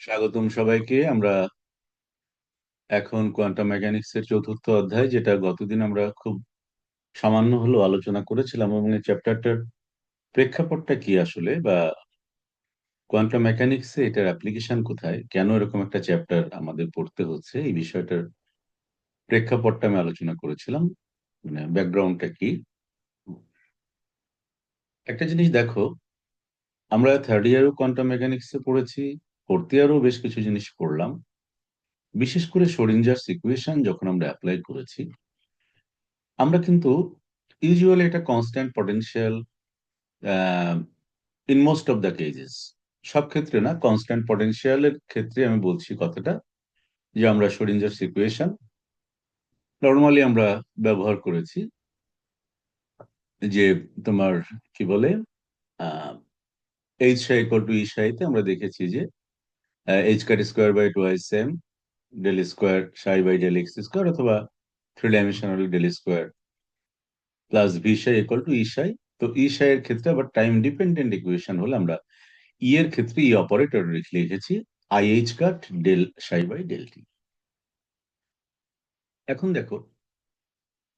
স্বাগতম সবাইকে। আমরা এখন কোয়ান্টাম মেকানিক্সের চতুর্থ অধ্যায়, যেটা গতদিন আমরা খুব সামান্য হলেও আলোচনা করেছিলাম, এবং এই চ্যাপ্টারটার প্রেক্ষাপটটা কি আসলে, বা কোয়ান্টাম মেকানিক্সে এটার অ্যাপ্লিকেশন কোথায়, কেন এরকম একটা চ্যাপ্টার আমাদের পড়তে হচ্ছে, এই বিষয়টার প্রেক্ষাপটটা আমি আলোচনা করেছিলাম। মানে ব্যাকগ্রাউন্ডটা কি। একটা জিনিস দেখো, আমরা থার্ড ইয়ারও কোয়ান্টাম মেকানিক্সে পড়েছি, ফোর্থ ইয়ারও বেশ কিছু জিনিস পড়লাম। বিশেষ করে শ্রোডিঞ্জার্স ইকুয়েশন যখন আমরা অ্যাপ্লাই করেছি, আমরা কিন্তু ইউজুয়ালি এটা constant potential in most of the কেজেস, সব ক্ষেত্রে না, কনস্ট্যান্ট পটেনশিয়ালের ক্ষেত্রে আমি বলছি কথাটা, যে আমরা শ্রোডিঞ্জার্স ইকুয়েশন নর্মালি আমরা ব্যবহার করেছি, যে তোমার কি বলে, এইচ সাই ইকুয়াল টু ই সাইতে আমরা দেখেছি যে h cut square by two i same del square psi by del x square, অথবা three dimensional del square plus v psi equal to e psi. তো ই সাই এর ক্ষেত্রে আবার টাইম ডিপেন্ডেন্ট ইকুয়েশন হলে আমরা ই এর ক্ষেত্রে ই অপারেটর লিখেছি i h cut del psi by del t. এখন দেখো,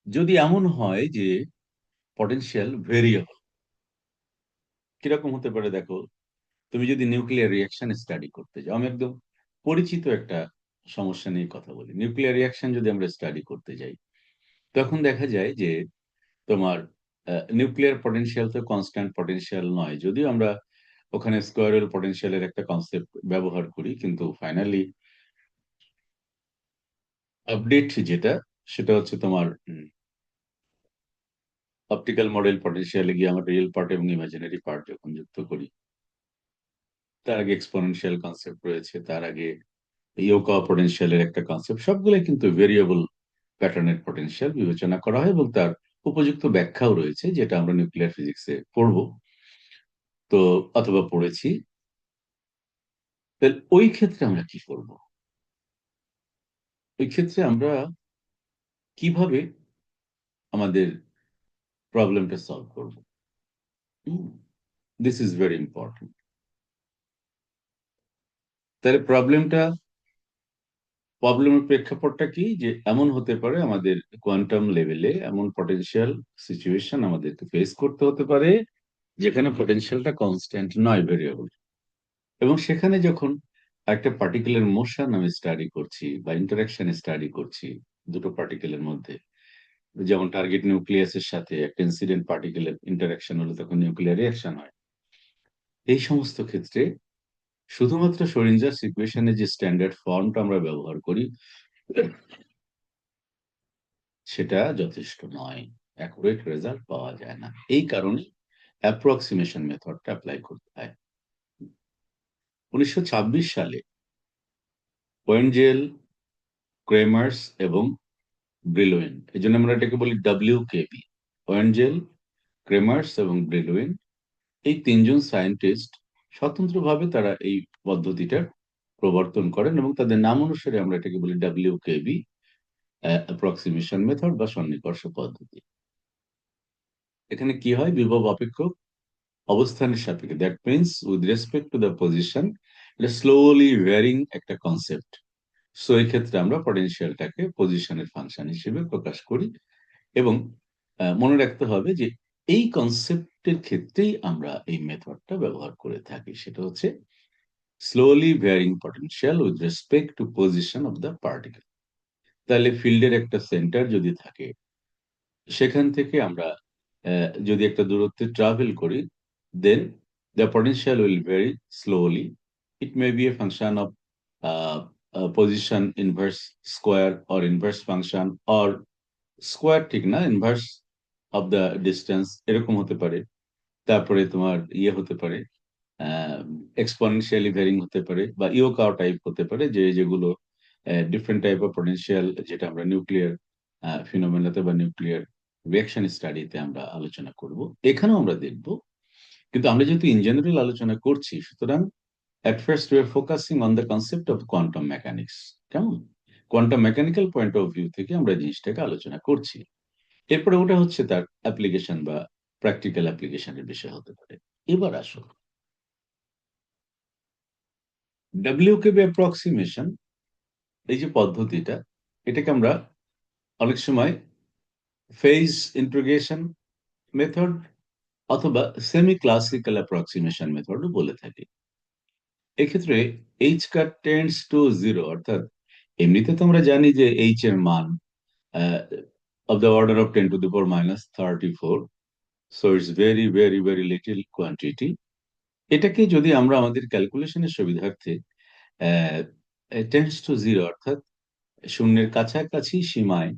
যদি এমন হয় যে পটেনশিয়াল ভেরিয়েবল, কিরকম হতে পারে দেখো, তুমি যদি নিউক্লিয়ার রিয়াকশন স্টাডি করতে যাও, আমি একদম পরিচিত একটা সমস্যা নিয়ে কথা বলি। নিউক্লিয়ার রিয়াকশন যদি আমরা স্টাডি করতে যাই, তখন দেখা যায় যে তোমার নিউক্লিয়ার পটেনশিয়াল তো কনস্ট্যান্ট পটেনশিয়াল নয়, যদিও আমরা ওখানে স্কোয়ারেল পটেনশিয়ালের একটা কনসেপ্ট ব্যবহার করি, কিন্তু ফাইনালি আপডেট যেটা, সেটা হচ্ছে তোমার অপটিক্যাল মডেল পটেনশিয়ালে গিয়ে আমরা রিয়েল পার্ট এবং ইমাজিনারি পার্ট যখন যুক্ত করি, তার আগে এক্সপোনেনশিয়াল কনসেপ্ট রয়েছে, তার আগে ইয়োকা পটেনশিয়ালের একটা কনসেপ্ট, সবগুলো কিন্তু ভেরিয়েবল প্যাটার্নের পটেনশিয়াল বিবেচনা করা হয়, এবং তার উপযুক্ত ব্যাখ্যাও রয়েছে, যেটা আমরা নিউক্লিয়ার ফিজিক্সে পড়বো, তো অথবা পড়েছি। তাহলে ওই ক্ষেত্রে আমরা কি করব? ওই ক্ষেত্রে আমরা কিভাবে আমাদের প্রবলেমটা সলভ করব? This is very important. তাহলে প্রবলেমের প্রেক্ষাপটটা কি, যে এমন হতে পারে আমাদের কোয়ান্টাম লেভেলে এমন পটেনশিয়াল সিচুয়েশন আমাদেরকে ফেস করতে হতে পারে, যেখানে পটেনশিয়ালটা কনস্ট্যান্ট নয়, ভেরিয়েবল। এবং সেখানে যখন একটা পার্টিকুলার মোশন আমি স্টাডি করছি বা ইন্টারাকশন স্টাডি করছি দুটো পার্টিকেলের মধ্যে, যেমন টার্গেট নিউক্লিয়াসের সাথে একটা ইনসিডেন্ট পার্টিকেলের ইন্টারাকশন হলে তখন নিউক্লিয়ার রিঅ্যাকশন হয়। এই সমস্ত ক্ষেত্রে শুধুমাত্র শ্রোডিঞ্জার ইকুয়েশনের যে স্ট্যান্ডার্ড ফর্মটা আমরা ব্যবহার করি, সেটা যথেষ্ট নয়, অ্যাকুরেট রেজাল্ট পাওয়া যায় না। এই কারণে অ্যাপ্রক্সিমেশন মেথডটা অ্যাপ্লাই করতে হয়। 1926 সালে ওয়েনজেল, ক্রেমার্স এবং ব্রিলুইন, এই জন্য আমরা এটাকে বলি WKB, ওয়েনজেল, ক্রেমার্স এবং ব্রিলুইন, এই তিনজন সায়েন্টিস্ট স্বতন্ত্রভাবে তারা এই পদ্ধতিটার প্রবর্তন করেন, এবং তাদের নাম অনুসারে আমরা এটাকে বলি WKB, অ্যাপ্রক্সিমেশন মেথড বা সন্নিকর্ষ পদ্ধতি। এখানে কি হয়, বিভব অপেক্ষক অবস্থানের সাপেক্ষে, that means with respect to the position, এটা স্লোলি ভ্যারিং একটা কনসেপ্ট। সো এই ক্ষেত্রে আমরা পটেনশিয়ালটাকে পজিশনের ফাংশন হিসেবে প্রকাশ করি, এবং মনে রাখতে হবে যে এই কনসেপ্টের ক্ষেত্রেই আমরা এই মেথডটা ব্যবহার করে থাকি, সেটা হচ্ছে slowly varying potential with respect to position of the particle. তাহলে ফিল্ডের একটা সেন্টার যদি থাকে, সেখান থেকে আমরা যদি একটা দূরত্বে ট্রাভেল করি, then the potential will very slowly. It may be a function of position inverse square or inverse function, or square ঠিক না, ইনভার্স অফ দ্য ডিস্টেন্স এরকম হতে পারে। তারপরে তোমার ইয়ে হতে পারে, এক্সপোনেনশিয়ালি ভ্যারিং হতে পারে, বা ইয়োকাও টাইপ হতে পারে, যে যেগুলো ডিফারেন্ট টাইপ অফ পটেনশিয়াল, যেটা আমরা নিউক্লিয়ার ফিনোমেনাতে বা নিউক্লিয়ার রিঅ্যাকশন স্টাডিতে আমরা আলোচনা করব, এখানেও আমরা দেখব। কিন্তু আমরা যেহেতু ইন জেনারেল আলোচনা করছি, সুতরাং at first we are focusing on the concept of quantum mechanics, কেমন, quantum mechanical point of view থেকে আমরা জিনিসটাকে আলোচনা করছি। এরপরে ওটা হচ্ছে তার অ্যাপ্লিকেশন বা প্র্যাকটিক্যাল অ্যাপ্লিকেশনের বিষয় হতে পারে। এবার আসো, ডাব্লিউকেবি অ্যাপ্রক্সিমেশন, এই যে পদ্ধতিটা, এটাকে আমরা অনেক সময় ফেজ ইন্টিগ্রেশন মেথড অথবা সেমি ক্লাসিক্যাল অ্যাপ্রক্সিমেশন মেথডও বলে থাকি। এক্ষেত্রে H cut tends to zero, অর্থাৎ এমনিতে তো আমরা জানি যে এইচ এর মান of the order of 10 to the power minus 34, so it's very very very little quantity. এটাকে যদি আমরা আমাদের ক্যালকুলেশনের সুবিধার্থে টেন্ডস টু জিরো, অর্থাৎ শূন্যের কাছাকাছি সীমায়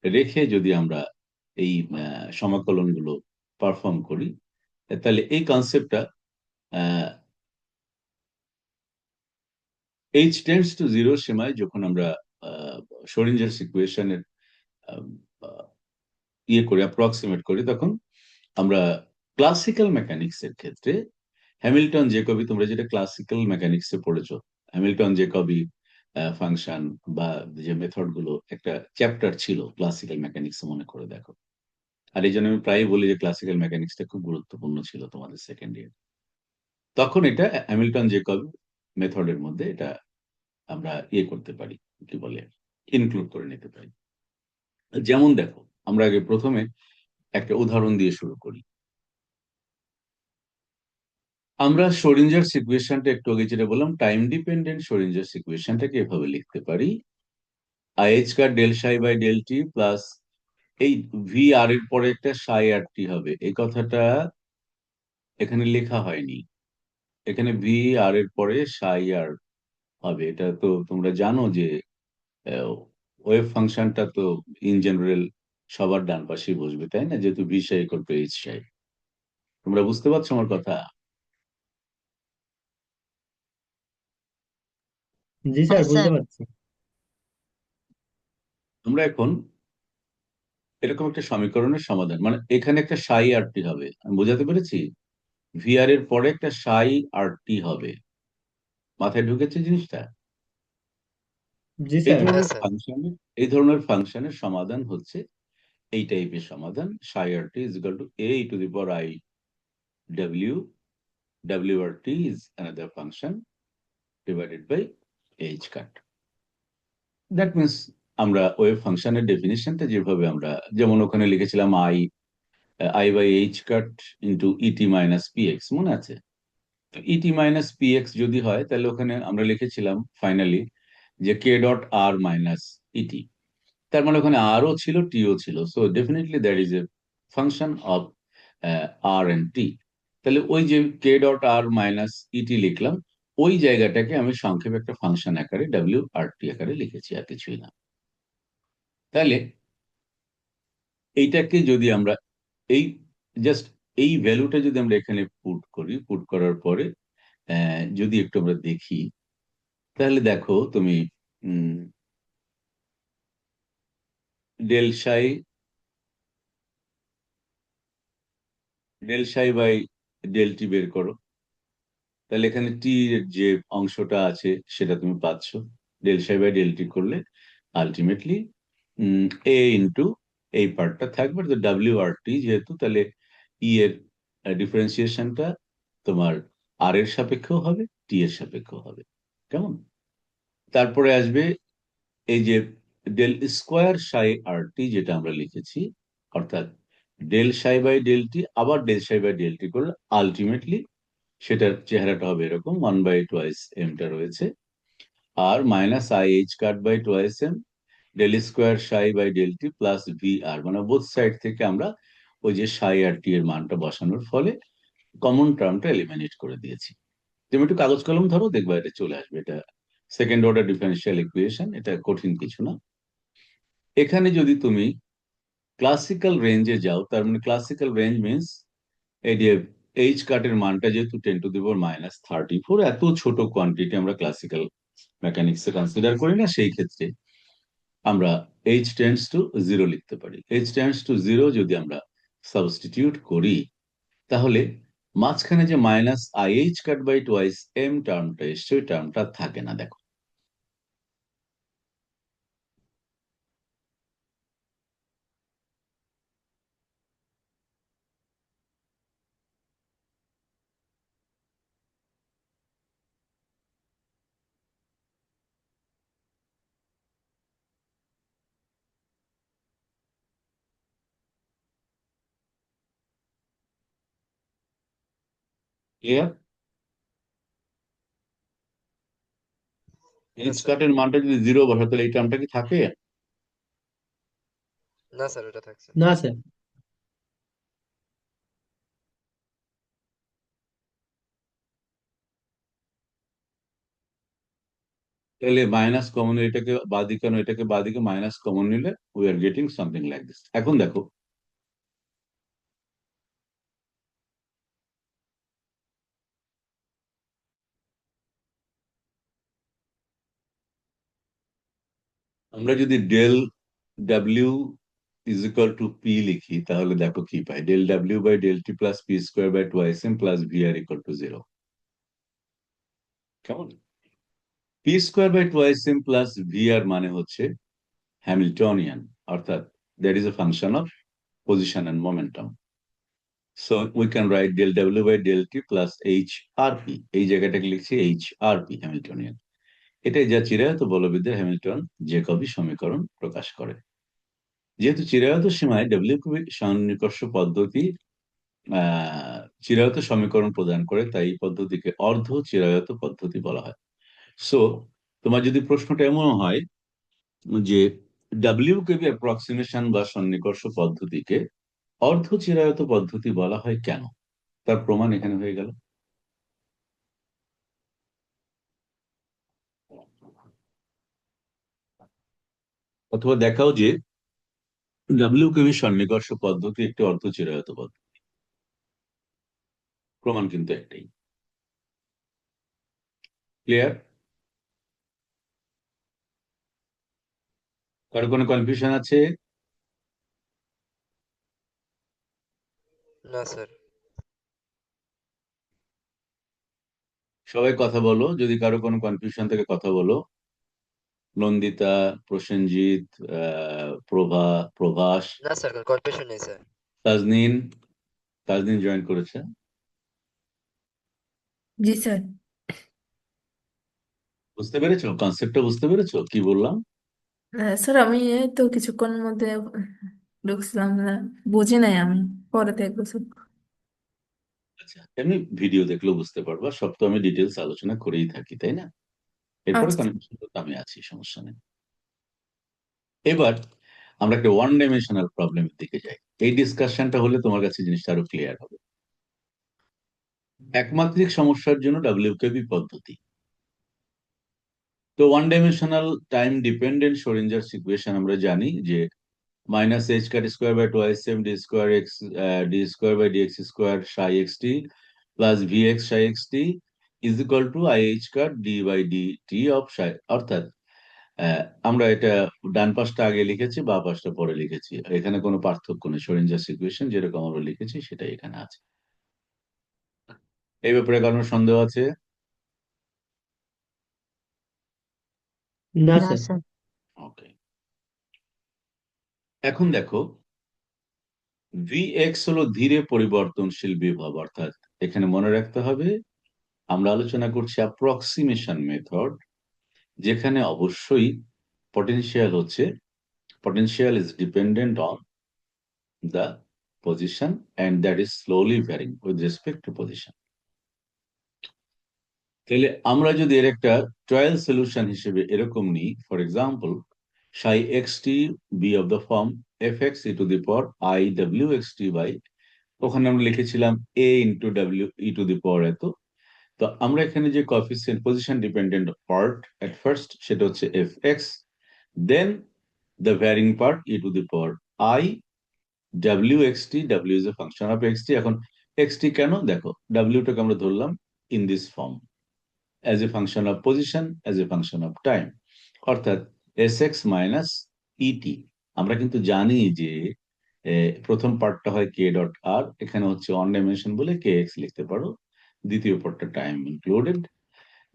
রেখে যদি আমরা এই সমাকলনগুলো পারফর্ম করি, তাহলে এই কনসেপ্টটা এইচ টেন্ডস টু জিরো সীমায় যখন আমরা শোরিঞ্জার ইকুয়েশনের ইয়ে করি, অ্যাপ্রক্সিমেট করি, তখন আমরা ক্লাসিক্যাল মেকানিক্স এর ক্ষেত্রে হ্যামিল্টন জেকবি, তোমরা যেটা ক্লাসিক্যাল মেকানিক্সে পড়েছো, হ্যামিল্টন জেকবি ফাংশন বা যে মেথড গুলো একটা চ্যাপ্টার ছিল ক্লাসিক্যাল মেকানিক্স, মনে করে দেখো। আর এই জন্য আমি প্রায় বলি যে ক্লাসিক্যাল মেকানিক্সটা খুব গুরুত্বপূর্ণ ছিল তোমাদের সেকেন্ড ইয়ার। তখন এটা হ্যামিল্টন জেকব মেথডের মধ্যে এটা আমরা ইয়ে করতে পারি, কি বলে, ইনক্লুড করে নিতে পারি। যেমন দেখো, আমরা আগে প্রথমে একটা উদাহরণ দিয়ে শুরু করি। আমরা শোরিঞ্জার ইকুয়েশনটা একটু আগে যেটা বললাম, টাইম ডিপেন্ডেন্ট শোরিঞ্জার ইকুয়েশনটাকে এভাবে লিখতে পারি, i h cut del psi by del t plus এই ভি আর এর পরে একটা সাই আর টি হবে, এই কথাটা এখানে লেখা হয়নি। এখানে ভি আর এর পরে সাই আর হবে। এটা তো তোমরা জানো যে ওয়েভ ফাংশনটা তো ইন জেনারেল সবার ডান পাশে বসবে, তাই না, যেহেতু V psi equal two H সাই। তোমরা বুঝতে পারছো আমার কথা? জি স্যার, হ্যাঁ বুঝতে স্যার। পারছি। আমরা এখন এরকম একটা সমীকরণের সমাধান, মানে এখানে একটা সাই আর টি হবে, আমি বোঝাতে পেরেছি? ভিআর এর পরে একটা সাই আর টি হবে, মাথায় ঢুকেছে জিনিসটা? জি এই স্যার। হ্যাঁ ধরনের স্যার। ফাংশনের এই ধরনের ফাংশনের সমাধান হচ্ছে এই টাইপের সমাধান, সাই আর t is equal to a to the power i ডাব্লিউ, ডাব্লিউ r t is another function divided by h cut. That means আমরা ওয়েভ ফাংশনের ডেফিনিশনটা যেভাবে আমরা, যেমন ওখানে লিখেছিলাম i, i by h cut into ET minus p x, মনে আছে? ইটি মাইনাস পি এক্স যদি হয়, তাহলে ওখানে আমরা লিখেছিলাম ফাইনালি যে কে ডট আর মাইনাস ইটি, তার মানে ওখানে আরও ছিল, টিও ছিল, so definitely that is a function of r and t. তাহলে ওই যে কে ডট আর মাইনাস ইটি লিখলাম, ওই জায়গাটাকে আমি সংক্ষেপে একটা ফাংশন আকারে ডাব্লিউ আর টি আকারে লিখেছি, আর কিছুই না। তাহলে এইটাকে যদি আমরা এই জাস্ট এই ভ্যালুটা যদি আমরা এখানে পুট করি, পুট করার পরে যদি একটু আমরা দেখি, তাহলে দেখো তুমি del Sai, del psi by del t বের করো, তাহলে এখানে টি এর যে অংশটা আছে সেটা তুমি পাচ্ছ। ডেল সাই বাই ডেল টি করলে আলটিমেটলি এ ইন্টু এই পার্টটা থাকবে, তো ডাব্লিউ আর টি যেহেতু, তাহলে ই এর ডিফারেন্সিয়েশনটা তোমার আর এর সাপেক্ষেও হবে, টি এর সাপেক্ষেও হবে। কেমন? তারপরে আসবে এই যে ডেল স্কোয়ার সাই আর টি যেটা আমরা লিখেছি, অর্থাৎ ডেল সাই বাই ডেল টি আবার ডেল সাই বাই ডেল টি করলে আলটিমেটলি সেটার চেহারাটা হবে এরকম, 1/2 এমটা রয়েছে, আর minus i h cut by twice m del square psi by del t plus v r, মানে বোথ সাইড থেকে আমরা ওই যে সাই আর টি এর মানটা বসানোর ফলে কমন টার্মটা এলিমিনেট করে দিয়েছি। তুমি একটু কাগজ কলম ধরো, দেখবা এটা চলে আসবে। এটা সেকেন্ড অর্ডার ডিফারেন্সিয়াল ইকুয়েশন, এটা কঠিন কিছু না। এখানে যদি তুমি ক্লাসিক্যাল রেঞ্জে যাও, তার মানে ক্লাসিক্যাল রেঞ্জ মিনস এই যে এইচ কাটের মানটা যেহেতু 10⁻⁻34, এত ছোট কোয়ান্টিটি আমরা ক্লাসিক্যাল মেকানিক্সে কনসিডার করি না, সেই ক্ষেত্রে আমরা এইচ টেন্ডস টু জিরো লিখতে পারি। এইচ টেন্ডস টু জিরো যদি আমরা সাবস্টিটিউট করি, তাহলে মাঝখানে যে minus i h cut by twice m টার্মটা এসছে, ওই টার্মটা থাকে না, দেখো। ক্লিয়ার? না এইচ স্যার। কাটের মানটা যদি 0 বসায় তাহলে এই টার্মটা কি থাকে? না স্যার, ওটা থাকছে। না স্যার। তাহলে মাইনাস কমন এটাকে বাদিকে আনো, এটাকে বাদিকে মাইনাস কমন নিলে we are getting something like this. এখন দেখো, আমরা যদি ডেল ডাব্লিউ ইজ ইকুয়াল টু পি লিখি তাহলে দেখো কি পাই, ডেল ডাব্লিউ by del t plus p square by two s m plus v r equal to 0। কেমন? P square by two s m plus v r মানে হচ্ছে হ্যামিল্টনিয়ান, অর্থাৎ that is a function of position and momentum. So we can write del W by del T plus H R P. এই জায়গাটাকে লিখছি H R P Hamiltonian. এটাই যা চিরায়ত বলবিদ্যার Hamilton Jacoby সমীকরণ প্রকাশ করে। যেহেতু চিরায়ত সীমায় ডব্লিউ কিউবিক সন্নিকর্ষ পদ্ধতি চিরায়ত সমীকরণ প্রদান করে, তাই এই পদ্ধতিকে অর্ধ চিরায়ত পদ্ধতি বলা হয়। সো তোমার যদি প্রশ্নটা এমন হয় যে ডাব্লিউ কিউবি অ্যাপ্রক্সিমেশন বা সন্নিকর্ষ পদ্ধতিকে অর্ধ চিরায়ত পদ্ধতি বলা হয় কেন, তার প্রমাণ এখানে হয়ে গেল। অথবা দেখাও যে ডাব্লিউ কিউবি সন্নিকর্ষ পদ্ধতি একটি অর্ধ চিরায়ত পদ্ধতি। প্রমাণ কিন্তু একটাই। ক্লিয়ার? কারো কোনো কনফিউশন আছে? না স্যার। সবাই কথা বলো, যদি কারো কোনো কনফিউশন থেকে কথা বলো। নন্দিতা, প্রসেনজিৎ, প্রভা, প্রভাস, না স্যার, কোনো কনফিউশন নেই স্যার। তাজনিন। তাজনিন জয়েন করেছে। জি স্যার। বুঝতে পেরেছো? কনসেপ্টটা বুঝতে পেরেছো কি বললাম? স্যার আমি এই তো কিছুক্ষণের মধ্যে ঢুকছিলাম না, বুঝি নাই আমি, পরে দেখবো স্যার। আচ্ছা, এমনি ভিডিও দেখলেও বুঝতে পারবা, সব তো আমি ডিটেলস আলোচনা করেই থাকি, তাই না? এরপরে আচ্ছা। কনফিউশন তো আমি আছি, সমস্যা নেই। এবার আমরা একটা ওয়ান ডাইমেনশনাল প্রবলেমের দিকে যাই। এই ডিসকাশনটা হলে তোমার কাছে জিনিসটা আরো ক্লিয়ার হবে। একমাত্রিক সমস্যার জন্য ডাব্লিউকেবি পদ্ধতি। তো one dimensional time dependent Schrodinger equation আমরা জানি যে minus h cut square by twice m d square x d square by d x square psi x t plus v x psi x t is equal to i h cut d by d t of psi. অর্থাৎ আমরা এটা ডান পাশটা আগে লিখেছি, বা পাশটা পরে লিখেছি, এখানে কোনো পার্থক্য নেই। শোরিঞ্জার ইকুয়েশন যেরকম আমরা লিখেছি সেটাই এখানে আছে। এই ব্যাপারে কারণ সন্দেহ আছে? না না স্যার। স্যার। ওকে, এখন দেখো, ভি এক্স হলো ধীরে পরিবর্তনশীল বিভব, অর্থাৎ এখানে মনে রাখতে হবে আমরা আলোচনা করছি অ্যাপ্রক্সিমেশন মেথড, যেখানে অবশ্যই পটেনশিয়াল হচ্ছে, potential is dependent on the position and that is slowly varying with respect to position. তাহলে আমরা যদি এর একটা ট্রায়াল সলিউশন হিসেবে এরকম নিই, for example psi x t be of the form f x e to the power i ডাব্লিউ x t by, ওখানে আমরা লিখেছিলাম এ ইন্টু ডাব্লিউ ই টু দি পাওয়ার এত। তো আমরা এখানে যে coefficient position dependent part at first সেটা হচ্ছে f x, then the varying part e to the power i ডাব্লিউ এক্স টি, ডাব্লিউ is a function of x t. এখন এক্স টি কেন, দেখো ডাব্লিউটাকে আমরা ধরলাম in this form as a function of position, as a function of time, অর্থাৎ S x minus ইটি। আমরা কিন্তু জানি যে প্রথম পার্টটা হয় কে ডট আর, এখানে হচ্ছে ওয়ান ডাইমেনশন বলে কে এক্স লিখতে পারো, দ্বিতীয় পার্টটা টাইম ইনক্লুডেড।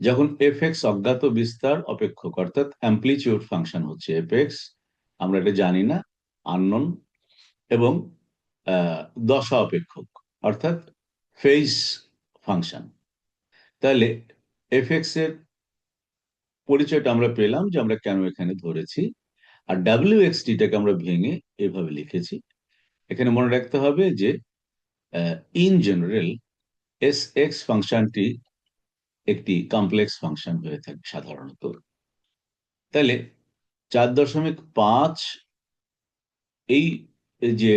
যখন এফ এক্স অজ্ঞাত বিস্তার অপেক্ষক, অর্থাৎ অ্যাম্পলিটিউড ফাংশন হচ্ছে এফ এক্স, আমরা এটা জানি না, আননোন, এবং দশা অপেক্ষক অর্থাৎ ফেজ ফাংশন। তাহলে এফ এক্স এর পরিচয়টা আমরা পেলাম যে আমরা কেন এখানে ধরেছি, আর ডাব্লিউ এক্স টিটাকে আমরা ভেঙে এভাবে লিখেছি। এখানে মনে রাখতে হবে যে ইন জেনারেল এস এক্স ফাংশনটি একটি কমপ্লেক্স ফাংশন হয়ে থাকে সাধারণত। তাহলে 4.5 এই যে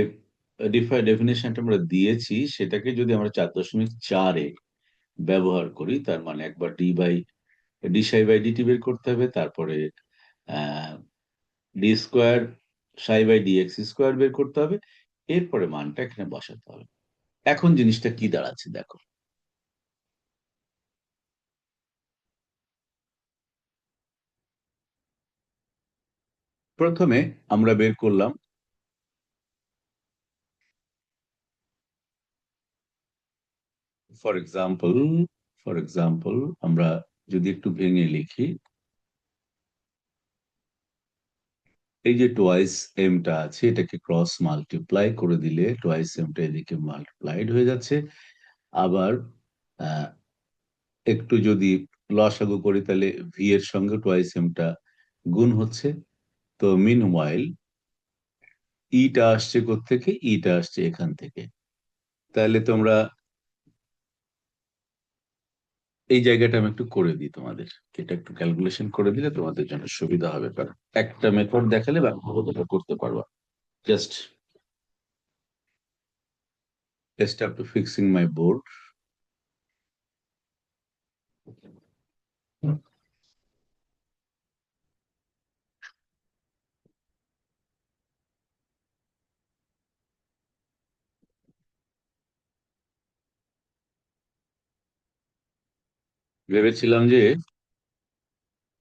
ডেফিনেশনটা আমরা দিয়েছি সেটাকে যদি আমরা 4.4-এ ব্যবহার করি, তার মানে একবার ডি সাই বাই ডিটি বের করতে হবে, তারপরে d square psi by d x square বের করতে হবে, এরপরে মানটা এখানে বসাতে হবে। এখন জিনিসটা কি দাঁড়াচ্ছে দেখো। প্রথমে আমরা বের করলাম ফর এক্সাম্পল আমরা যদি একটু ভেঙে লিখি, এই যে টোয়াইস এমটা আছে এটাকে ক্রস মাল্টিপ্লাই করে দিলে টোয়াইস এমটা এদিকে মাল্টিপ্লাইড হয়ে যাচ্ছে। আবার একটু যদি লসাগু করি তাহলে ভি এর সঙ্গে টোয়াইস এমটা গুণ হচ্ছে। তো মিন ওয়াইল ইটা আসছে কোত্থেকে? ইটা আসছে এখান থেকে। তাহলে তোমরা এই জায়গাটা আমি একটু করে দিই তোমাদের, এটা একটু ক্যালকুলেশন করে দিলে তোমাদের জন্য সুবিধা হবে, কারণ একটা মেথড দেখালে বাকিটা করতে পারবা। Just step to fixing my board. ভেবেছিলাম যে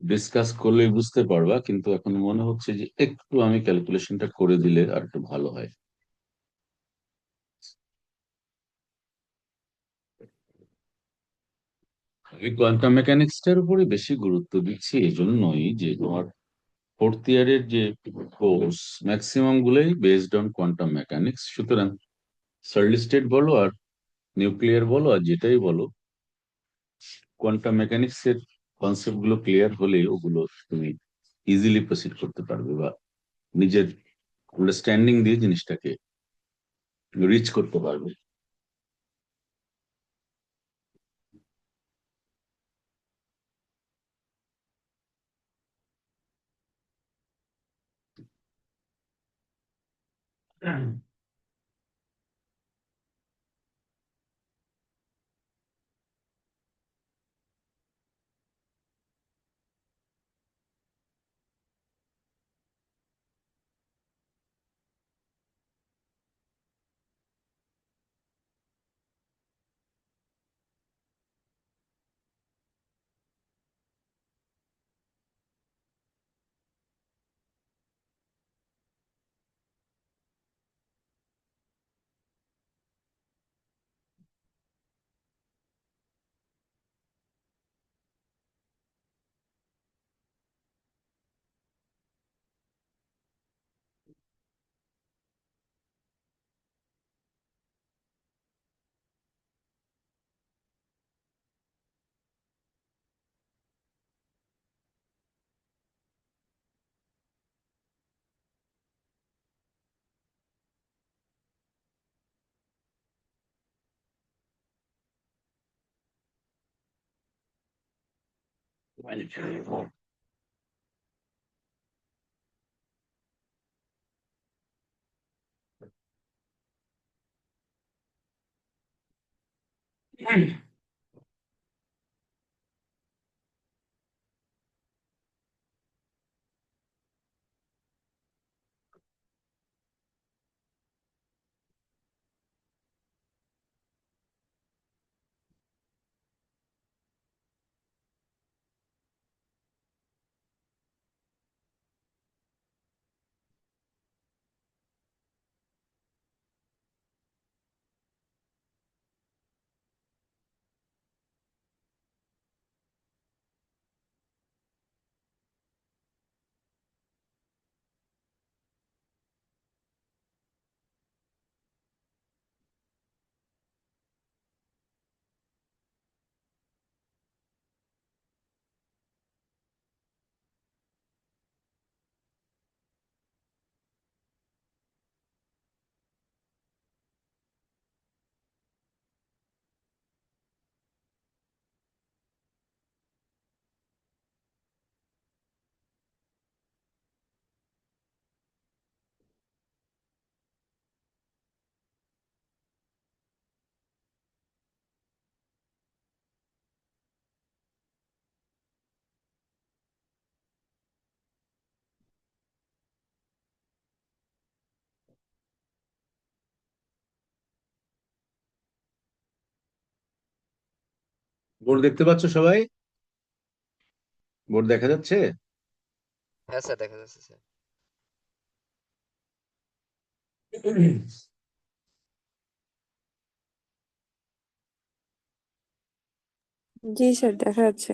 ডিসকাস করলেই বুঝতে পারবা, কিন্তু এখন মনে হচ্ছে যে একটু আমি ক্যালকুলেশনটা করে দিলে আর একটু ভালো হয়। আমি কোয়ান্টাম মেকানিক্সটার উপরে বেশি গুরুত্ব দিচ্ছি এজন্যই যে তোমার ফোর্থ ইয়ারের যে কোর্স ম্যাক্সিমাম গুলোই বেসড অন কোয়ান্টাম মেকানিক্স। সুতরাং সলিড স্টেট বলো আর নিউক্লিয়ার বলো আর যেটাই বলো, কোয়ান্টাম মেকানিক্স এর কনসেপ্ট গুলো ক্লিয়ার হলে ওগুলো তুমি ইজিলি প্রসিড করতে পারবে বা নিজের আন্ডারস্ট্যান্ডিং দিয়ে জিনিসটাকে রিচ করতে পারবে। বোর্ড দেখতে পাচ্ছ সবাই? বোর্ড দেখা যাচ্ছে? হ্যাঁ স্যার, দেখা যাচ্ছে স্যার। জি স্যার, দেখা যাচ্ছে।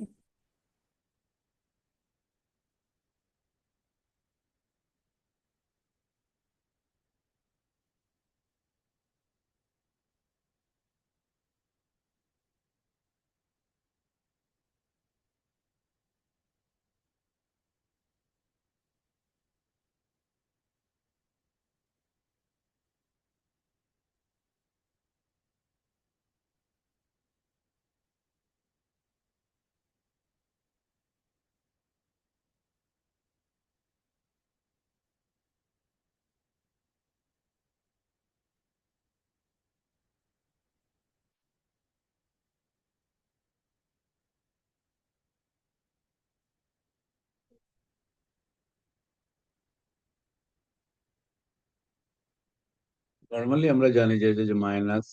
নর্মালি আমরা জানি যে এটা যে minus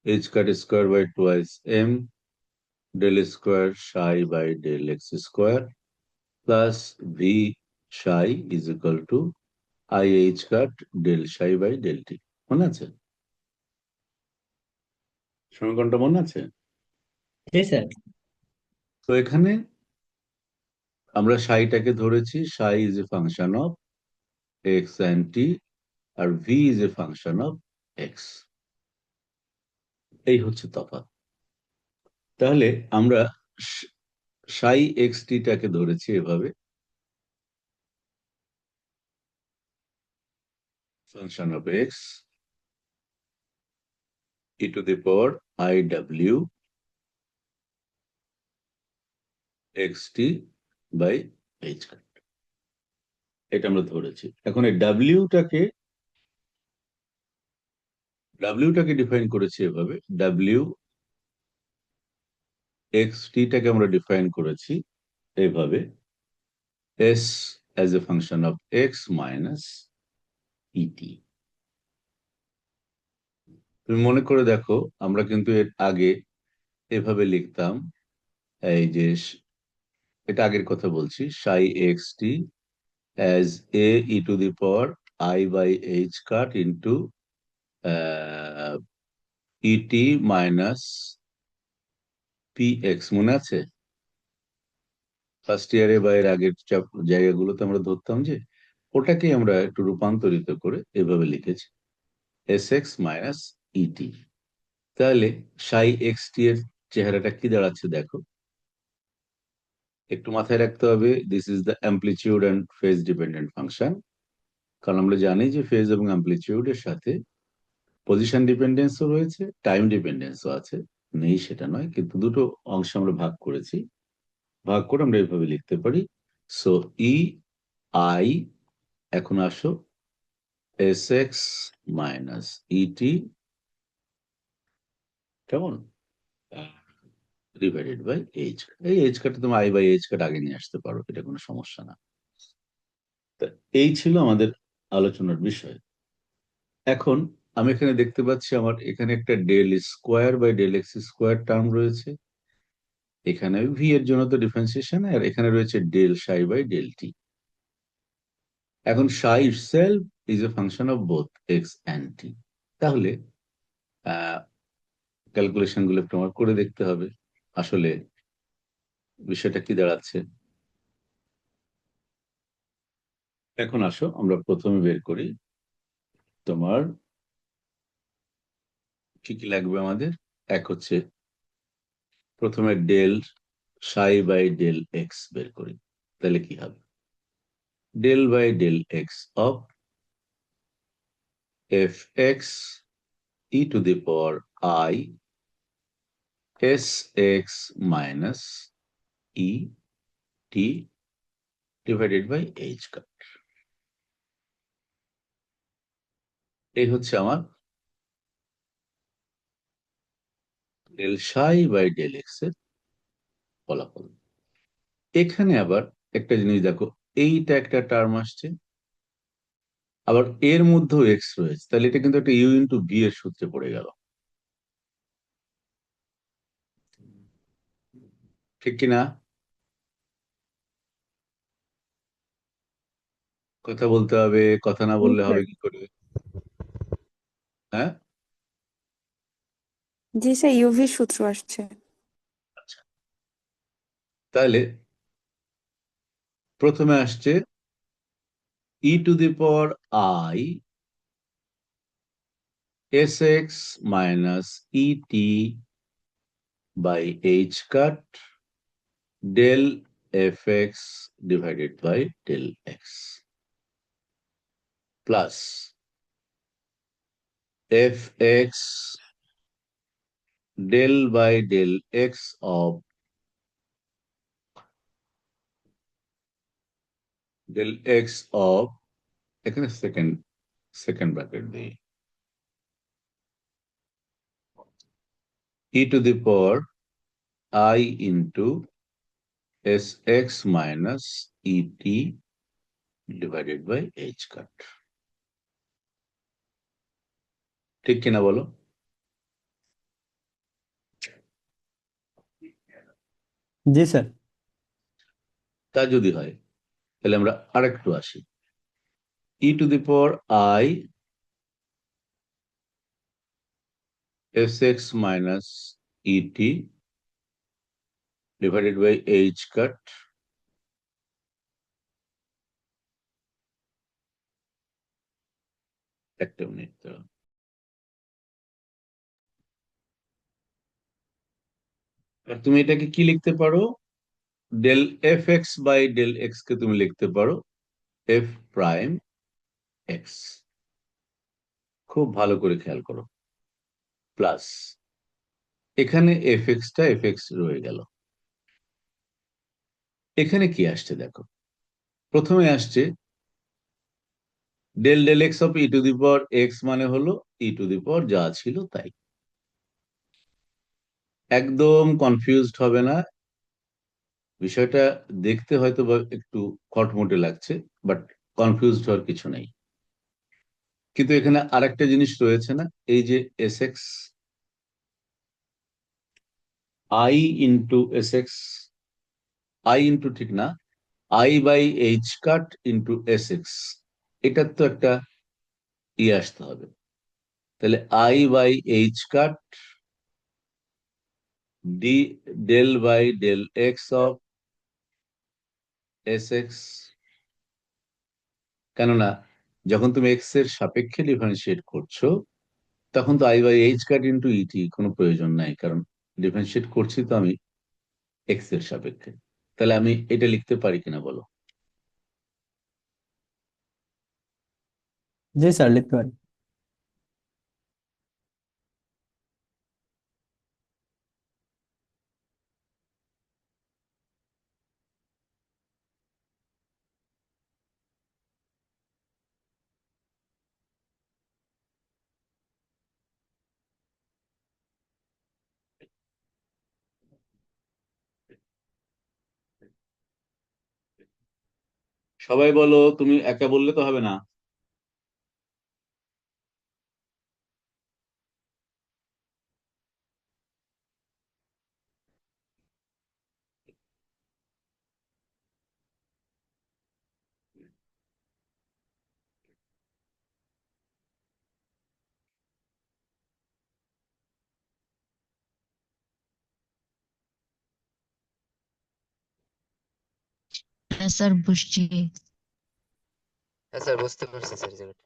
h cut square by twice m del square psi by del x square plus v psi is equal to i h cut del psi by del t. মনে আছে? সমীকরণটা মনে আছে? জি স্যার। তো এখানে আমরা সাইটাকে ধরেছি psi is a function of x and t, আর v is a function of x. এই হচ্ছে তফাৎ। তাহলে আমরা সাই এক্স টিটাকে ধরেছি এভাবে, function of x e to the power I w xt by h কাট। এটা আমরা ধরেছি। এখন এই ডাব্লিউটাকে ডিফাইন করেছি এভাবে, ডাব্লিউ এক্স টিটাকে আমরা ডিফাইন করেছি এইভাবে, s as a function of x minus e t. তুমি মনে করে দেখো, আমরা কিন্তু এর আগে এভাবে লিখতাম, এই যে এটা আগের কথা বলছি, psi x t as A e to the power i by h cut into ET minus p x. মনে আছে? ফার্স্ট ইয়ারে বা এর আগের জায়গাগুলোতে আমরা ধরতাম যে ওটাকে আমরা একটু রূপান্তরিত করে এভাবে লিখেছি, এস এক্স মাইনাস ইটি। তাহলে সাই এক্স টি এর চেহারাটা কি দাঁড়াচ্ছে দেখো। একটু মাথায় রাখতে হবে, this is the amplitude and phase dependent function. কারণ আমরা জানি যে ফেজ এবং অ্যাম্পলিটিউডের সাথে পজিশন ডিপেন্ডেন্সও রয়েছে, টাইম ডিপেন্ডেন্সও আছে। নেই সেটা নয়, কিন্তু দুটো অংশে আমরা ভাগ করেছি। ভাগ করে আমরা এইভাবে লিখতে পারি, সো ই আই, এখন আসো, এস এক্স মাইনাস ইটি, কেমন, ডিভাইডেড বাই এইচ। এই এইচ কাটে তুমি আই বাই এইচ কাট আগে নিয়ে আসতে পারো, এটা কোনো সমস্যা না। তা এই ছিল আমাদের আলোচনার বিষয়। এখন আমি এখানে দেখতে পাচ্ছি আমার এখানে একটা del square by del x square term রয়েছে। এখানে ভি এর জন্য তো ডিফারেন্সিয়েশন, আর এখানে রয়েছে del psi by del t. এখন psi itself is a function of both x and t. তাহলে ক্যালকুলেশন গুলো একটু আমার করে দেখতে হবে আসলে বিষয়টা কি দাঁড়াচ্ছে। এখন আসো আমরা প্রথমে বের করি তোমার কি কি লাগবে আমাদের। এক হচ্ছে প্রথমে del psi by del x বের করি। তাহলে কি হবে, del by del x of f x e to the power i s x minus e t divided by h cut. এই হচ্ছে আমার del psi by del x এর ফলাফল। এখানে আবার একটা জিনিস দেখো, এইটা একটা টার্ম আসছে, আবার এর মধ্যেও এক্স রয়েছে, তাহলে এটা কিন্তু একটা ইউ ইন্টু ভি এর সূত্রে পড়ে গেল। ঠিক কিনা? কথা বলতে হবে, কথা না জি বললে স্যার। হবে কি করে? হ্যাঁ, জি স্যার, ইউভি সূত্র আসছে। আচ্ছা, তাহলে প্রথমে আসছে e to the power i s x minus e t by h cut del f x divided by del x plus f x del by del x of del x of, এখানে second second bracket দিই, e to the power i into S x minus e t divided by h cut. ঠিক কিনা বলো? জি sir. তা যদি হয় তাহলে আমরা আরেকটু আসি, e to the power i s x minus e t divided by h cut, একটা মিনিট দাঁড়াও। আর তুমি এটাকে কি লিখতে পারো? Del f x by del x কে তুমি লিখতে পারো এফ প্রাইম এক্স। খুব ভালো করে খেয়াল করো, প্লাস এখানে এফ এক্সটা এফ এক্স রয়ে গেল। এখানে কি আসছে দেখো, প্রথমে আসছে del del x of e to the power x, মানে হলো ই টু দি পাওয়ার যা ছিল তাই। একদম কনফিউজড হবে না, বিষয়টা দেখতে হয়তো বা একটু খটমটে লাগছে, বাট কনফিউজড হওয়ার কিছু নেই। কিন্তু এখানে আরেকটা জিনিস রয়েছে না, এই যে S x, i into S x, i into ঠিক না, i by h cut into S x, এটার তো একটা আসতে হবে। তাহলে i by h cut d del by del x of S x, কেননা যখন তুমি এক্স এর সাপেক্ষে ডিফারেন্সিয়েট করছো তখন তো i by h cut into e t কোনো প্রয়োজন নাই, কারণ ডিফারেন্সিয়েট করছি তো আমি এক্স এর সাপেক্ষে। তাহলে আমি এটা লিখতে পারি কিনা বলো? জি স্যার, লিখতে পারি। সবাই বলো, তুমি একা বললে তো হবে না। হ্যাঁ স্যার, বুঝছি। হ্যাঁ স্যার, বুঝতে পারছি স্যার জায়গাটা।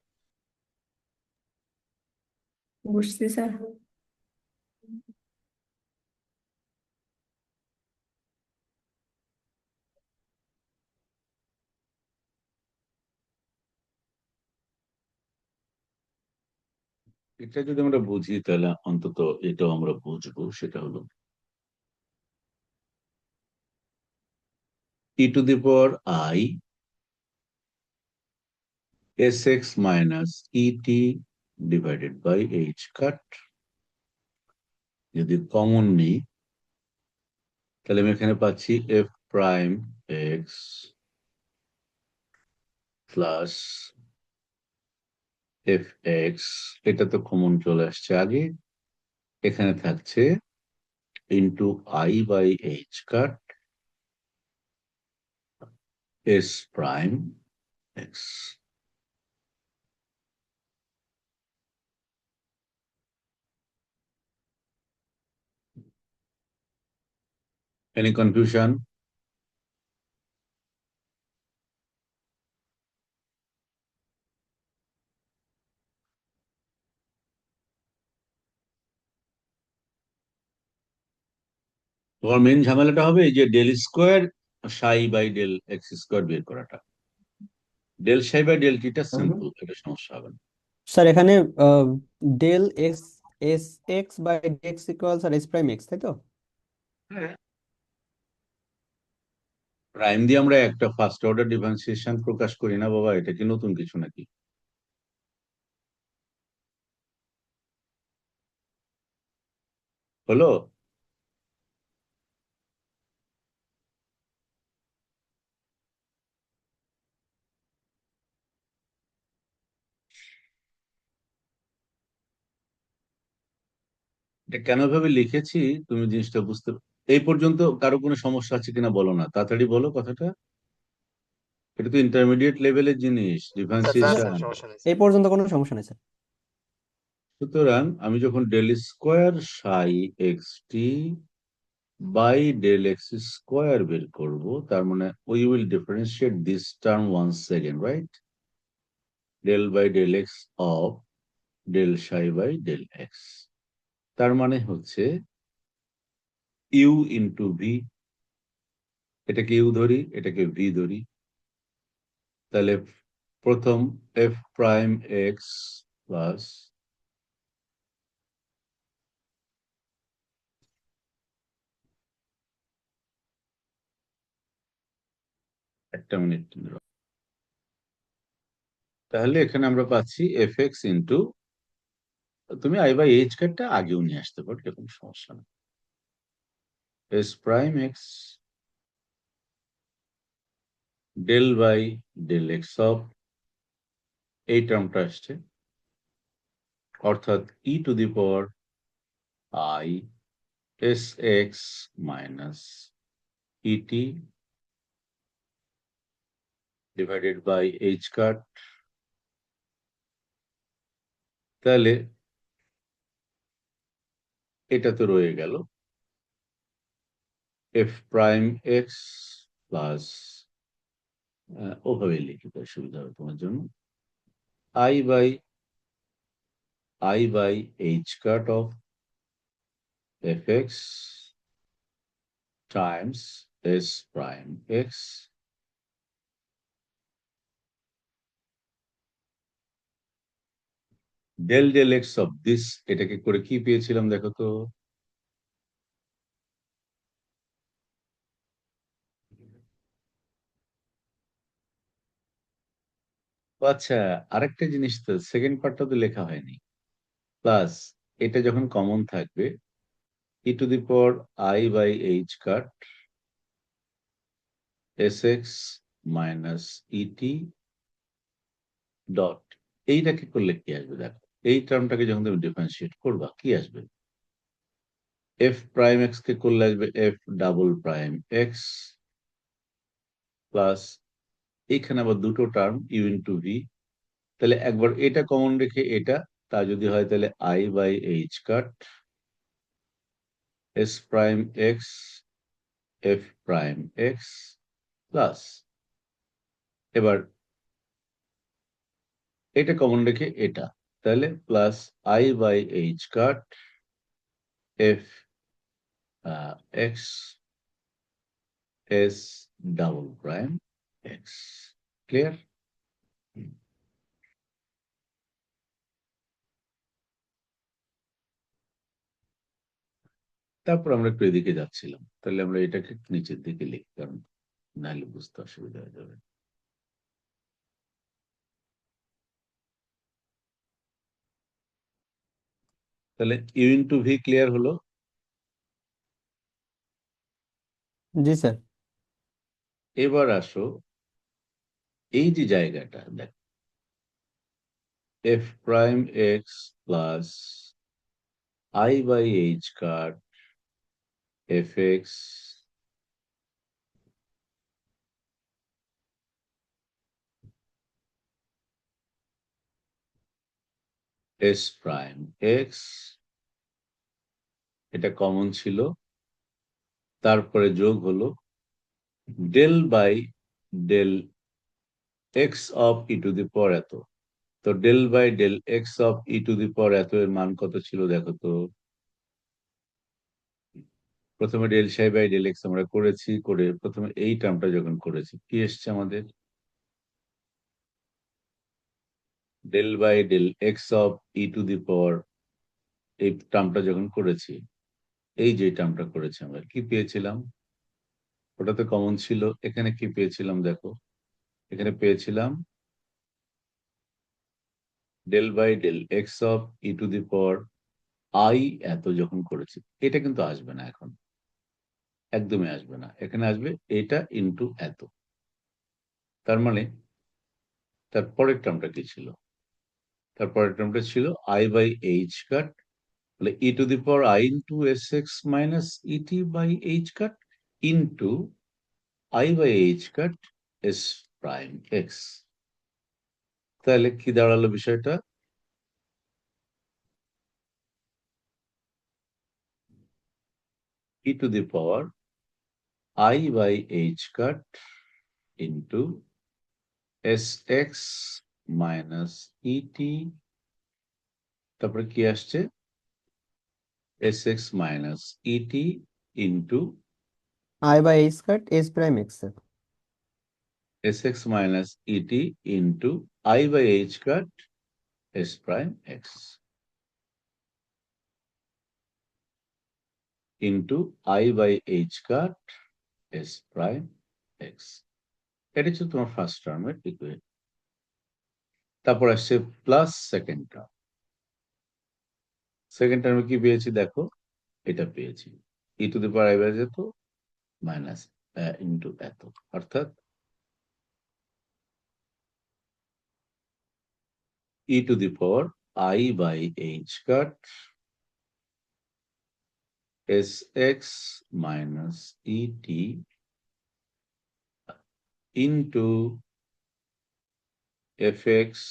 বুঝছি স্যার। এটা যদি আমরা বুঝি তাহলে অন্তত এটাও আমরা বুঝবো, সেটা হলো e to the power i s x minus e t divided by h cut, যদি কমন নিই তাহলে আমি এখানে পাচ্ছি f prime x plus f x, এটা তো কমন চলে আসছে আগে, এখানে থাকছে into I by h cut s prime x. Any confusion? তোমার মেন ঝামেলাটা হবে এই যে del square psi by del x square বের করাটা। ডেল সাই বাই ডেল টিটা সিম্পল, এটা সমস্যা হবে না। স্যার এখানে del x S x by x equal sir S prime x, তাই তো? প্রাইম দিয়ে আমরা একটা ফার্স্ট অর্ডার ডিফারেন্সিয়েশন প্রকাশ করি না বাবা, এটা কি নতুন কিছু নাকি? হলো? এটা কেন ভাবে লিখেছি তুমি জিনিসটা বুঝতে, এই পর্যন্ত কারো কোনো সমস্যা আছে কিনা বলো না, তাড়াতাড়ি বলো কথাটা। এটা তো ইন্টারমিডিয়েট লেভেলের জিনিস, স্যার না ডিফারেন্সিয়েশন। স্যার, সমস্যা নেই এই স্যার। পর্যন্ত কোনো সমস্যা নেই স্যার। সুতরাং আমি যখন del square psi x t by del x square বের করব, তার মানে we will differentiate this term once second, right? Del by del x of del psi by del x. তার মানে হচ্ছে ইউ ইন্টু ভি, এটাকে ইউ ধরি, এটাকে ভি ধরি, তাহলে প্রথম এফ প্রাইম এক্স প্লাস একটা মিনিট, তাহলে এখানে আমরা পাচ্ছি এফ এক্স ইন্টু, তুমি আই বাই এইচ কার্ডটা আগেও নিয়ে আসতে পারো, এরকম সমস্যা না, s prime x del by del x of, এই টার্মটা আসছে, অর্থাৎ e to the power i s x minus e t divided by h cut. তাহলে এটা তো রয়ে গেল এফ প্রাইম এক্স প্লাস, ওভাবে লিখি তাই সুবিধা হবে তোমার জন্য, i by h cut of f x times S prime x del del x of this, এটাকে করে কি পেয়েছিলাম দেখো তো, আচ্ছা আরেকটা জিনিস তো সেকেন্ড পার্টটা তো লেখা হয়নি, প্লাস এটা যখন কমন থাকবে e to the power i by h cut S x minus e t dot, এইটাকে করলে কি আসবে দেখো, এই টার্মটাকে যখন তুমি ডিফারেন্সিয়েট করবা কি আসবে, এফ প্রাইম এক্স কে করলে আসবে F double prime x plus, এখানে আবার দুটো টার্ম ইউ ইন্টু ভি, তাহলে একবার এটা কমন রেখে এটা, তা যদি হয় তাহলে i by h cut S prime x f prime x plus, এবার এটা কমন রেখে এটা, তাহলে plus i by h cut f x S double prime x. Clear? তারপর আমরা একটু এদিকে যাচ্ছিলাম, তাহলে আমরা এটাকে নিচের দিকে লিখি, কারণ নাহলে বুঝতে অসুবিধা হয়ে যাবে। তাহলে ইউ ইন্টু ভি ক্লিয়ার হলো? জি স্যার। এবার আসো এই যে জায়গাটা দেখ, f prime x plus i by h cut fx s prime x, এটা কমন ছিল, তারপরে যোগ হলো del by del x of e to the power এত। তো del by del x of e to the power এত এর মান কত ছিল দেখো তো। প্রথমে del psi by del x আমরা করেছি, করে প্রথমে এই টার্মটা যখন করেছি কি এসছে আমাদের, del by del x of e to the power, এই টার্মটা যখন করেছি, এই যে টার্মটা করেছি আমরা কি পেয়েছিলাম, ওটা তো কমন ছিল। এখানে কি পেয়েছিলাম দেখো, এখানে পেয়েছিলাম del by del x of e to the power i এত যখন করেছি। এটা কিন্তু আসবে না এখন, একদমই আসবে না, এখানে আসবে এটা ইন্টু এত। তার মানে তার পরের টার্মটা কি ছিল, তার পরের টার্মটা ছিল আই বাই এইচ কাট, তাহলে e to the power i into S x minus e t by h cut into i by h cut S prime x. তাহলে কি দাঁড়ালো বিষয়টা, e to the power i by h cut into S x minus e t, তারপরে কি আসছে s x minus e t into I by h cut s prime x, sir. S x minus e t into i by h cut S prime x into i by h cut S prime x. এটা হচ্ছে তোমার first টার্মের equation. তারপর আসছে plus second term. Second টার্মে কি পেয়েছি দেখো, এটা পেয়েছি e to the power i by যেত মাইনাস ইন্টু এত, অর্থাৎ e to the power i by h cut S x minus e t into f x,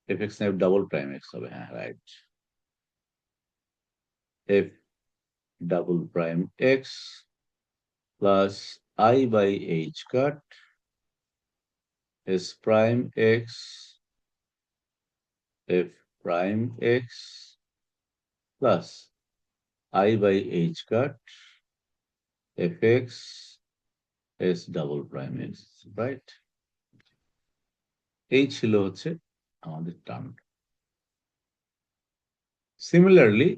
f x double prime x হবে, হ্যাঁ right, f double prime x plus i by h cut S prime x f prime x plus i by h cut f x S double prime x, right. এই ছিল হচ্ছে আমাদের term. Similarly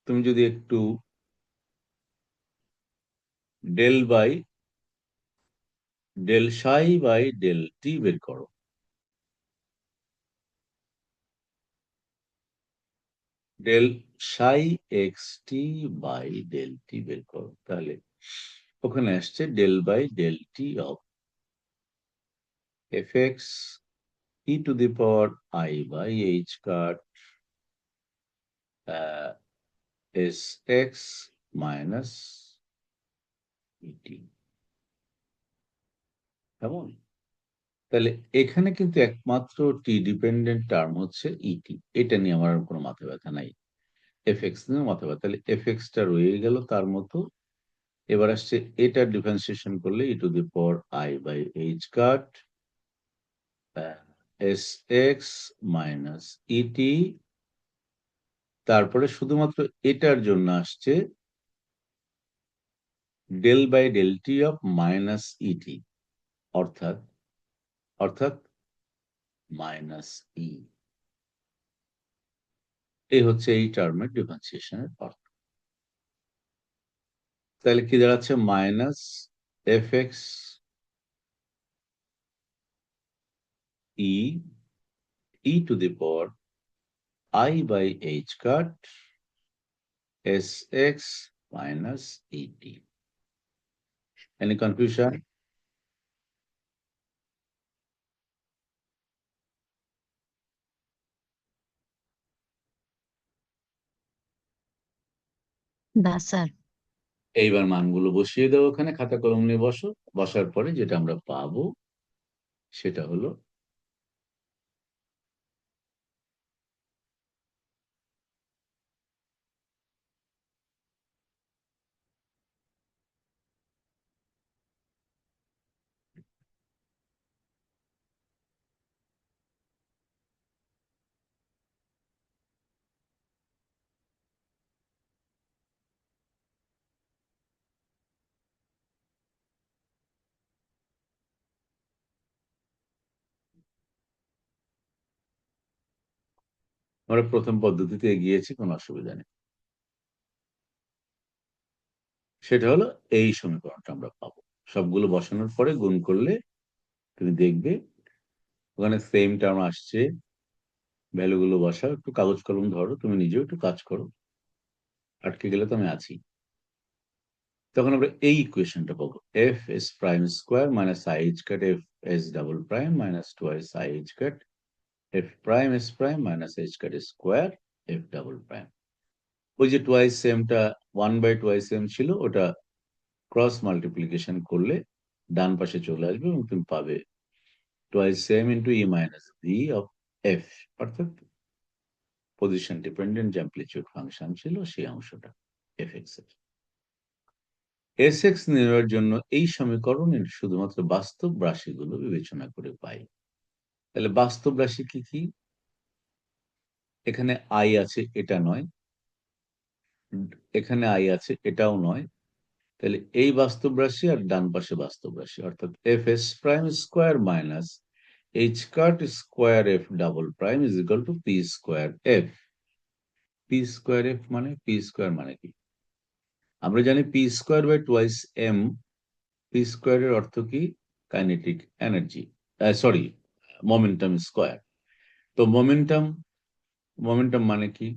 তুমি যদি একটু del by del psi by del t বের করো, del psi x t by del t বের করো, তাহলে ওখানে আসছে del by del t of f x e to the power i by h cut S x minus e t. কেমন, তাহলে এখানে কিন্তু একমাত্র টি ডিপেন্ডেন্ট টার্ম হচ্ছে ইটি, এটা নিয়ে আমার কোনো মাথা ব্যথা নাই। এফ এক্স নিয়ে মাথা ব্যথা, তাহলে এফ এক্সটা রয়ে গেল তার মতো। এবার আসছে এটা ডিফারেন্সিয়েশন করলে e to the power i by h cut S x minus e t, তারপরে শুধুমাত্র এটার জন্য আসছে del by del t of minus e t, অর্থাৎ অর্থাৎ মাইনাস ই। এই হচ্ছে এই টার্মের ডিফারেন্সিয়েশনের অর্থ। তাহলে কি দাঁড়াচ্ছে, minus f x e to the power i by h cut S x minus E t. Any confusion? না স্যার। এইবার মানগুলো বসিয়ে দাও, ওখানে খাতা কলম নিয়ে বসো। বসার পরে যেটা আমরা পাবো সেটা হলো আমরা প্রথম পদ্ধতিতে এগিয়েছি, কোনো অসুবিধা নেই। সেটা হলো এই সমীকরণটা আমরা পাবো। সবগুলো বসানোর পরে গুণ করলে তুমি দেখবে ওখানে সেম টার্ম আসছে। ভ্যালুগুলো বসাও, একটু কাগজ কলম ধরো, তুমি নিজেও একটু কাজ করো, আটকে গেলে তো আমি আছি। তখন আমরা এই ইকুয়েশনটা পাবো, F S prime square minus i h cut F s double prime minus twice I h cut F prime s prime minus h cut square f double prime. ওই যে টুয়াইস সেমটা 1/2m ছিল, ওটা ক্রস মাল্টিপ্লিকেশন করলে ডান পাশে চলে আসবে এবং তুমি পাবে twice same into E minus V of F, অর্থাৎ পজিশন ডিপেন্ডেন্ট যে অ্যামপ্লিটিউড ফাংশন ছিল সেই অংশটা এফ এক্স এর। এস এক্স নেওয়ার জন্য এই সমীকরণের শুধুমাত্র বাস্তব রাশিগুলো বিবেচনা করে পাই। তাহলে বাস্তব রাশি কি কি? এখানে আই আছে, এটা নয়। এখানে আই আছে, এটাও নয়। তাহলে এই বাস্তব রাশি আর ডান পাশে বাস্তব রাশি, অর্থাৎ f S prime square minus h cut square f double prime is equal to p square f. P square f মানে, পি স্কোয়ার মানে কি? আমরা জানি p square by twice m. P স্কোয়ারের অর্থ কি? Kinetic energy, sorry, momentum square. তো momentum, momentum মানে কি?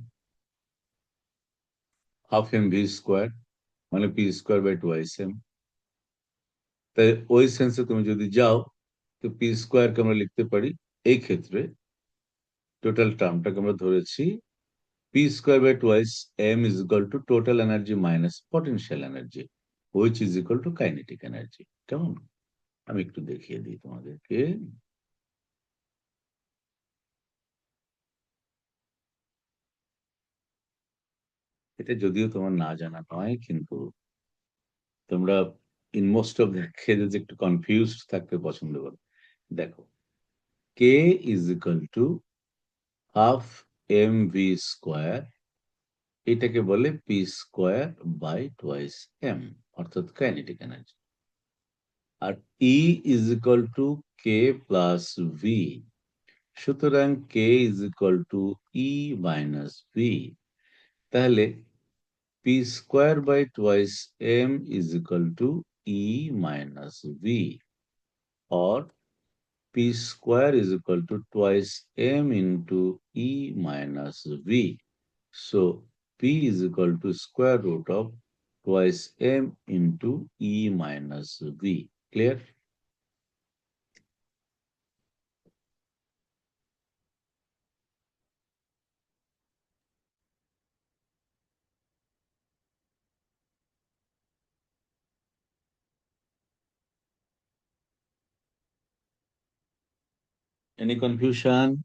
হাফ এম ভি স্কোয়ার, মানে p square by twice m. তাই ওই সেন্সে তুমি যদি যাও তো পি স্কোয়ারকে আমরা লিখতে পারি, এই ক্ষেত্রে টোটাল টার্মটাকে আমরা ধরেছি p square by twice m is equal to total energy minus potential energy, which is equal to kinetic energy. কেমন? আমি একটু দেখিয়ে দিই তোমাদেরকে। এটা যদিও তোমার না জানা নয়, কিন্তু তোমরা in most of the cases একটু কনফিউজড থাকতে পছন্দ করো। দেখো, k is equal to half m v square, এটাকে বলে p square by twice m, অর্থাৎ কাইনেটিক এনার্জি। আর e is equal to k plus v, সুতরাং k is equal to e minus v. তাহলে p square by twice m is equal to e minus v, or p square is equal to twice m into e minus v. So p is equal to square root of twice m into e minus v. Clear? Any confusion?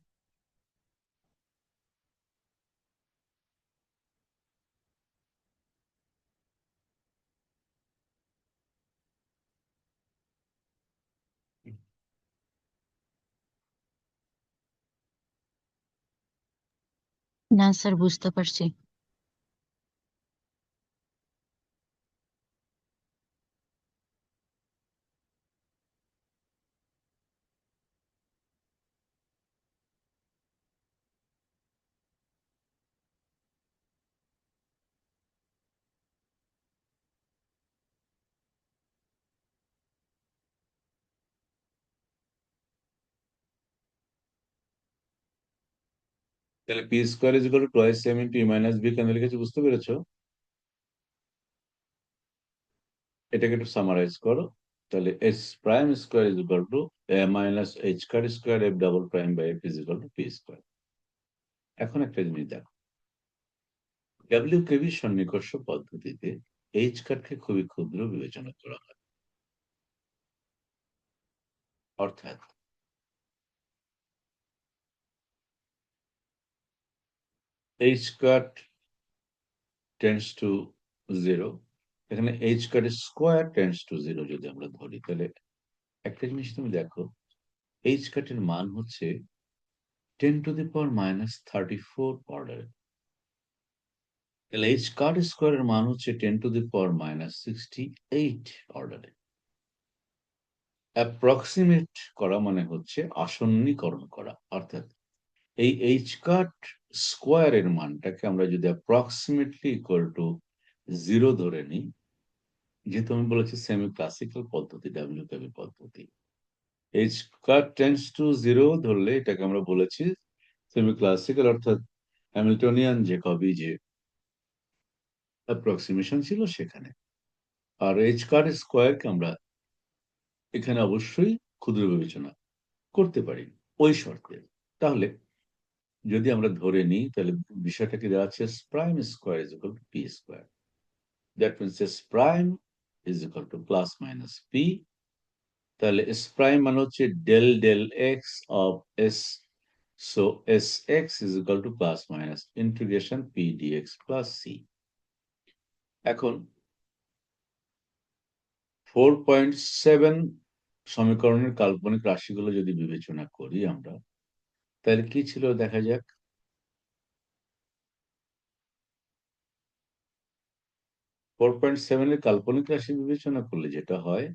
না sir, বুঝতে পারছি। তাহলে p square is equal to twice m into E minus V কেন লিখেছি বুঝতে পেরেছো? এটাকে একটু সামারাইজ করো। তাহলে S prime square is equal to minus h cut square f double prime by f is equal to p square. এখন একটা জিনিস দেখো, ডাব্লিউকেবি সন্নিকর্ষ পদ্ধতিতে এইচ কাটকে খুবই ক্ষুদ্র বিবেচনা করা হয়, অর্থাৎ এইচ কাট টেন্ডস টু 0, এখানে এইচ কাটের স্কোয়ার টেন্ডস টু 0 যদি আমরা ধরি, তাহলে একটা জিনিস তুমি দেখো, এইচ কাটের মান হচ্ছে 10⁻⁻34 অর্ডার, তাহলে এইচ কাট স্কোয়ারের মান হচ্ছে 10⁻⁻68 অর্ডারে। অ্যাপ্রক্সিমেট করা মানে হচ্ছে আসন্নীকরণ করা, অর্থাৎ এই এইচ কাট স্কোয়ারের মানটাকে আমরা যদি অ্যাপ্রক্সিমেটলি ইকুয়াল টু 0 ধরে নিই, যেহেতু আমি বলেছি সেমি ক্লাসিক্যাল পদ্ধতি, ডাব্লিউকেবি পদ্ধতি, এইচ কাট টেন্ডস টু 0 ধরলে এটাকে আমরা বলেছি সেমি ক্লাসিক্যাল, অর্থাৎ হ্যামিল্টনিয়ান জ্যাকবি যে অ্যাপ্রক্সিমেশন ছিল সেখানে। আর এইচ কাট স্কোয়ারকে আমরা এখানে অবশ্যই ক্ষুদ্র বিবেচনা করতে পারি ওই শর্তে। তাহলে যদি আমরা ধরে নিই, তাহলে বিষয়টা কি দাঁড়াচ্ছে, prime square is equal to p square, that means S prime is equal to plus minus P. তাহলে এস প্রাইম মানে হচ্ছে del del x of S, so S x is equal to plus minus integration p d x plus C. এখন 4.7 সমীকরণের কাল্পনিক রাশিগুলো যদি বিবেচনা করি আমরা, তাহলে কি ছিল দেখা যাক। 4.7 এর কাল্পনিক রাশি বিবেচনা করলে যেটা হয়,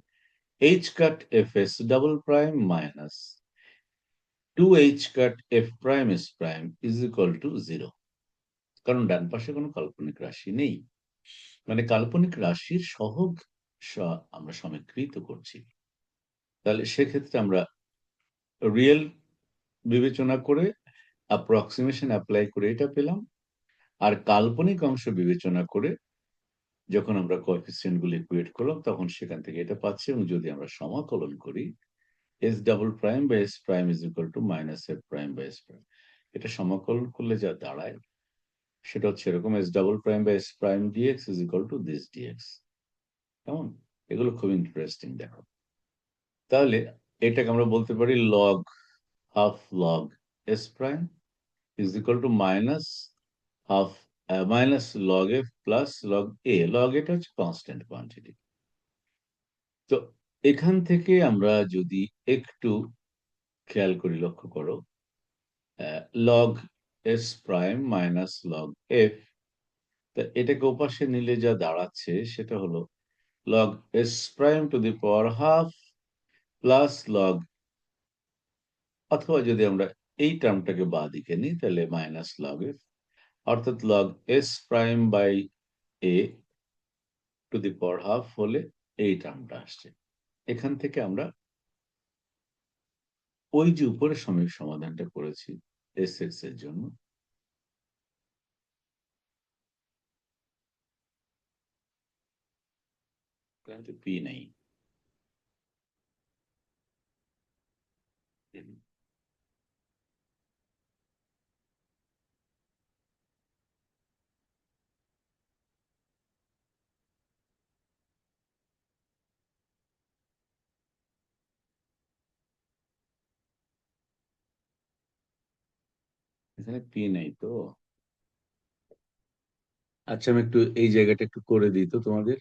H cut F s double prime minus 2h cut F prime s prime is equal to 0, কারণ ডান পাশে কোনো কাল্পনিক রাশি নেই, মানে কাল্পনিক রাশির সহগ আমরা সমীকৃত করছি। তাহলে সেক্ষেত্রে আমরা রিয়েল বিবেচনা করে অ্যাপ্রক্সিমেশন অ্যাপ্লাই করে এটা পেলাম, আর কাল্পনিক অংশ বিবেচনা করে যখন আমরা কোএফিসিয়েন্ট গুলো ইকুয়েট করলাম তখন সেখান থেকে এটা পাচ্ছি, এবং যদি আমরা সমাকলন করি S double prime by S prime is equal to minus f prime by S prime, এটা সমাকলন করলে যা দাঁড়ায় সেটা হচ্ছে এরকম, S double prime by S prime dx is equal to this d x. কেমন? এগুলো খুব ইন্টারেস্টিং দেখো। তাহলে এটাকে আমরা বলতে পারি log half log S prime is equal to minus half minus log F plus log A, log এটা হচ্ছে কনস্ট্যান্ট কোয়ান্টিটি। তো এখান থেকে আমরা যদি একটু খেয়াল করি, লক্ষ্য করো, log S prime minus log f, তা এটাকে ওপাশে নিলে যা দাঁড়াচ্ছে সেটা হলো log S prime to the power half plus log, অথবা যদি আমরা এই টার্মটাকে বাঁ দিকে নিই তাহলে মাইনাস লগ এফ, অর্থাৎ log S prime by A to the power half হলে এই টার্মটা আসছে। এখান থেকে আমরা ওই যে উপরে সমীক সমাধানটা করেছি এস এক্স এর জন্য, পি নেই, এখানে পি নেই তো। আচ্ছা, আমি একটু এই জায়গাটা একটু করে দিই তো, তোমাদের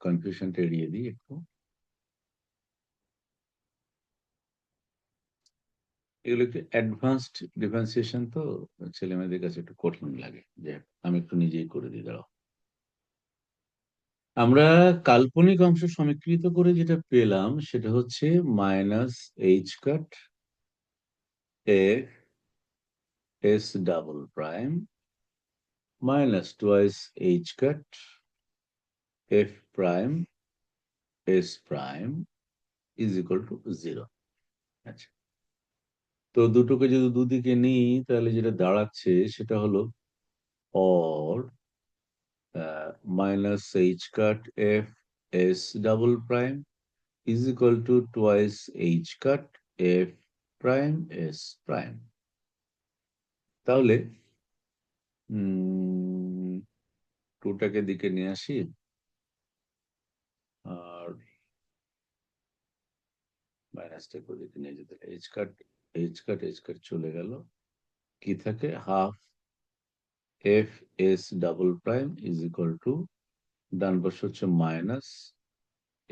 কনফিউশনটা এড়িয়ে দিই একটু। এগুলো একটু অ্যাডভান্সড ডিফারেন্সিয়েশন তো, ছেলে মেয়েদের কাছে একটু কঠিন লাগে, যে আমি একটু নিজেই করে দিই, দাঁড়াও। আমরা কাল্পনিক অংশ সমীকৃত করে যেটা পেলাম সেটা হচ্ছে minus h cut F s double prime minus twice H cut F prime s prime is equal to 0। আচ্ছা, তো দুটোকে যদি দুদিকে নিই তাহলে যেটা দাঁড়াচ্ছে সেটা হলো or minus h cut f s double prime is equal to twice h cut f prime s prime। তাহলে টুটাকে দিকে নিয়ে আসি, আর মাইনাসটাকে ওদিকে নিয়ে যেতে এইচ কাট চলে গেল। কি থাকে? Half f s double prime is equal to, ডান পাশে হচ্ছে minus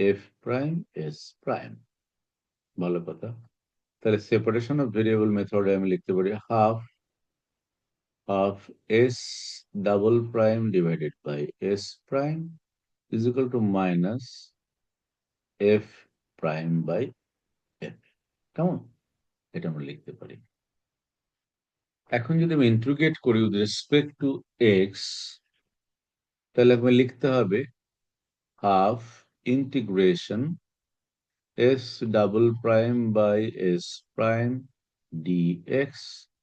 f prime s prime. ভালো কথা। তাহলে সেপারেশন অফ ভেরিয়েবল মেথডে আমি লিখতে পারি half S double prime divided by S prime is equal to minus f prime by f. কেমন? এটা আমরা লিখতে পারি। এখন যদি আমি ইন্টিগ্রেট করি উইথ রেসপেক্ট টু এক্স, তাহলে আমাকে লিখতে হবে half integration s double prime by S prime dx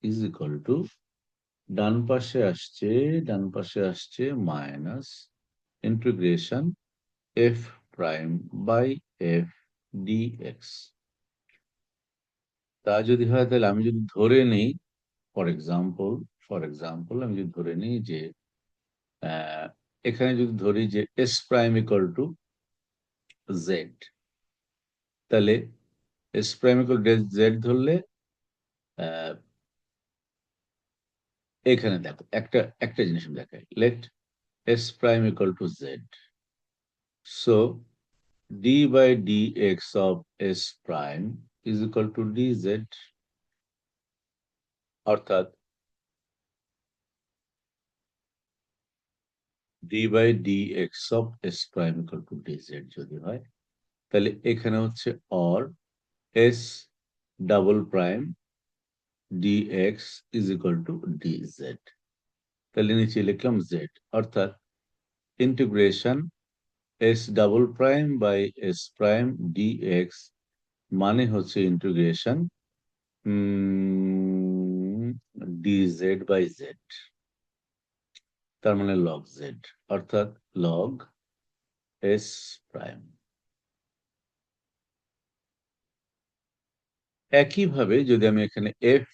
is equal to, ডান পাশে আসছে minus integration f prime by f dx. তা যদি হয় তাহলে আমি যদি ধরে নিই, ফর এক্সাম্পল আমি যদি ধরে নিই যে এখানে যদি ধরি যে s prime equal to z, তাহলে এস প্রাইম ইকুয়াল জেড ধরলে এখানে দেখো একটা জিনিস আমি দেখাই। Let s prime equal to z, so d by d x of s prime is equal to d z, অর্থাৎ d by d x of s prime equal to d z যদি হয়, তাহলে এখানে হচ্ছে or s double prime dx is equal to dz, তাহলে নিচে লিখলাম z, অর্থাৎ integration s double prime by s prime dx মানে হচ্ছে ইন্টিগ্রেশন dz বাই z, তার মানে log z, অর্থাৎ log s প্রাইম। একইভাবে যদি আমি এখানে f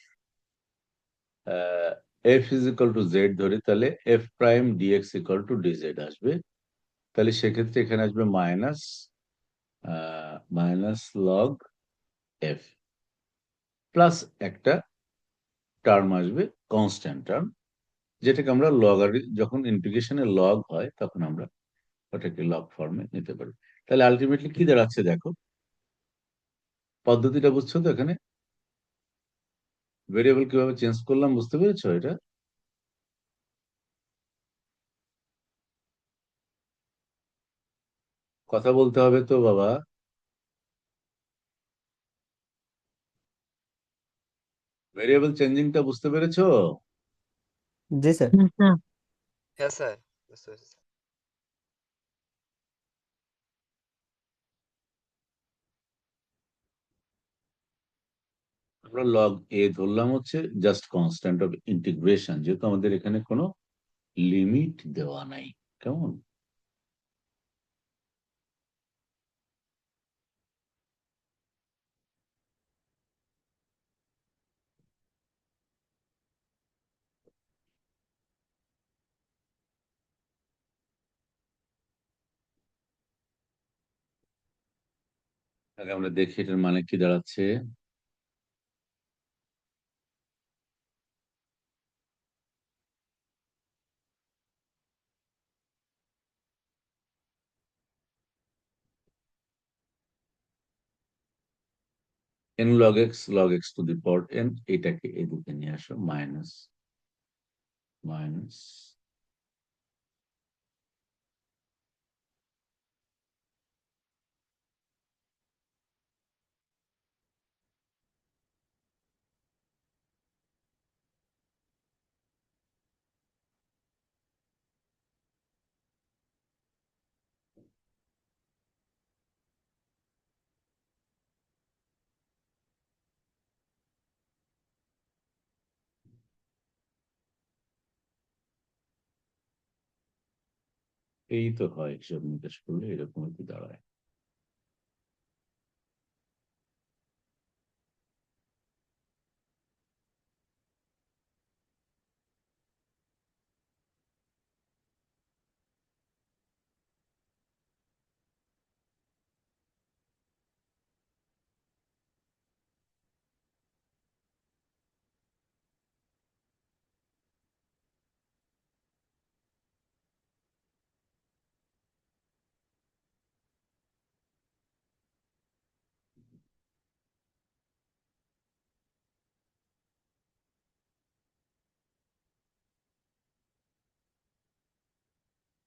is equal to z ধরি, তাহলে f prime dx equal to dz আসবে। তাহলে সেক্ষেত্রে এখানে আসবে মাইনাস লগ এফ, প্লাস একটা টার্ম আসবে কনস্ট্যান্ট টার্ম, যেটাকে আমরা যখন ইন্টিগ্রেশনের লগ হয় তখন আমরা ওটাকে লগ ফর্মে নিতে পারি। তাহলে আলটিমেটলি কি দাঁড়াচ্ছে দেখো, পদ্ধতিটা বুঝছো তো? এখানে ভেরিয়েবল কিভাবে চেঞ্জ করলাম বুঝতে পেরেছো? এটা কথা বলতে হবে তো বাবা। ভেরিয়েবল চেঞ্জিংটা বুঝতে পেরেছো? জি স্যার। স্যার হ্যাঁ স্যার, বুঝতে পেরেছি স্যার। আমরা লগ এ ধরলাম হচ্ছে জাস্ট কনস্ট্যান্ট অফ ইন্টিগ্রেশন, যেহেতু আমাদের এখানে কোনো লিমিট দেওয়া নাই। কেমন? আগে আমরা দেখি এটার মানে কি দাঁড়াচ্ছে। n log x two the power n, এটাকে এদিকে নিয়ে আসো, মাইনাস মাইনাস এই তো হয়, হিসাব নিকাশ করলে এরকম কি দাঁড়ায়।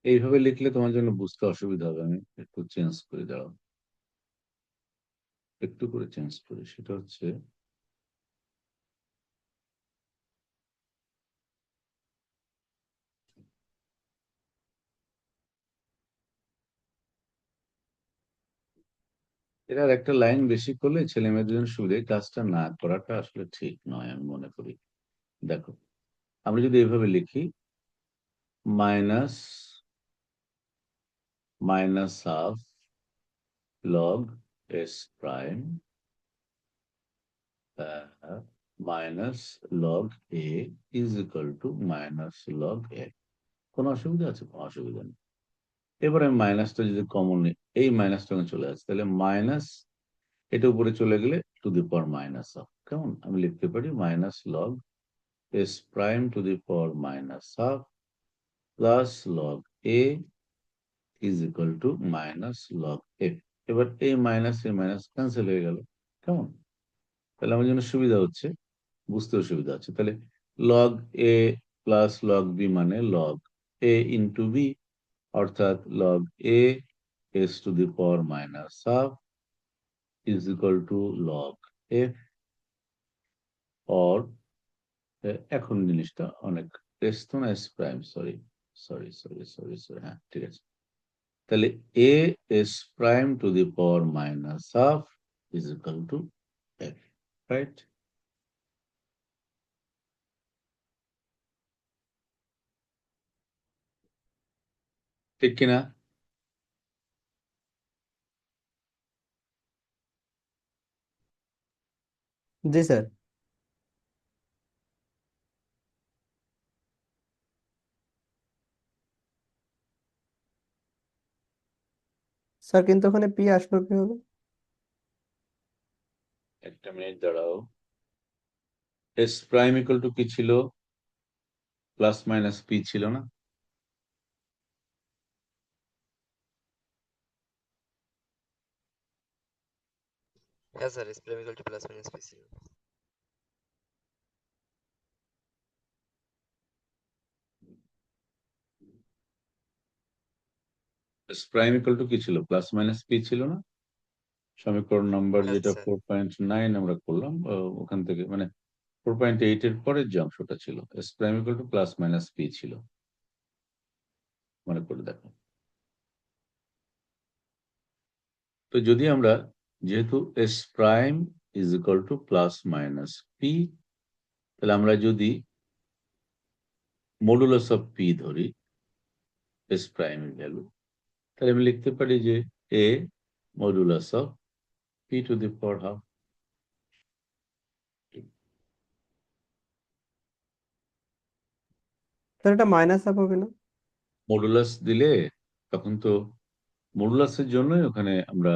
এইভাবে লিখলে তোমার জন্য বুঝতে অসুবিধা হবে, আমি একটু চেঞ্জ করে দাঁড়াও, একটু করে চেঞ্জ করি। সেটা হচ্ছে এটার একটা লাইন বেশি করলে ছেলে মেয়েদের জন্য সুবিধা, এই কাজটা না করাটা আসলে ঠিক নয় আমি মনে করি। দেখো, আমরা যদি এইভাবে লিখি, minus minus half log S prime minus log a is equal to minus log a. কোনো অসুবিধা আছে? কোনো অসুবিধা নেই। এবার আমি মাইনাসটা যদি কমন নিই, এই মাইনাসটা চলে আসছে, তাহলে মাইনাস এটা উপরে চলে গেলে two the power minus half. কেমন? আমি লিখতে পারি minus log S prime to the power minus half plus log a is equal to minus log F. এবার এই মাইনাস ক্যান্সেল হয়ে গেল। কেমন? তাহলে আমার জন্য সুবিধা হচ্ছে, বুঝতেও সুবিধা হচ্ছে। তাহলে লগ এ প্লাস লগ বি মানে লগ এ ইন্টু বি, অর্থাৎ log A S two the power minus half is equal two log F. Or এখন জিনিসটা অনেক টেস্ট তো না, s prime, sorry sorry sorry sorry sorry, হ্যাঁ ঠিক আছে। তাহলে A S prime to the power minus half is equal two F, right? ঠিক কিনা? জি স্যার। স্যার কিন্তু ওখানে পি আসলো কিভাবে? একটা মিনিট দাঁড়াও। এস প্রাইম ইকুয়াল টু কি ছিল? প্লাস মাইনাস পি ছিল না? হ্যাঁ sir, S prime equal to plus minus P ছিল। এস প্রাইম ইকুয়াল টু কি ছিল? প্লাস মাইনাস পি ছিল না? সমীকরণ নাম্বার হ্যাঁ যেটা স্যার। 4.9 আমরা করলাম, ওখান থেকে মানে 4.8 এর পরের যে অংশটা ছিল, S prime equal to plus minus P ছিল, মনে করে দেখো। তো যদি আমরা, যেহেতু S prime is equal to plus minus P, তাহলে আমরা যদি মডুলাস অফ পি ধরি, এস প্রাইমের ভ্যালু, তাহলে আমি লিখতে পারি যে এ modulus of P to the power half. Sir এটা মাইনাস আপ হবে না? মডুলাস দিলে তখন তো মডুলাসের জন্যই ওখানে আমরা,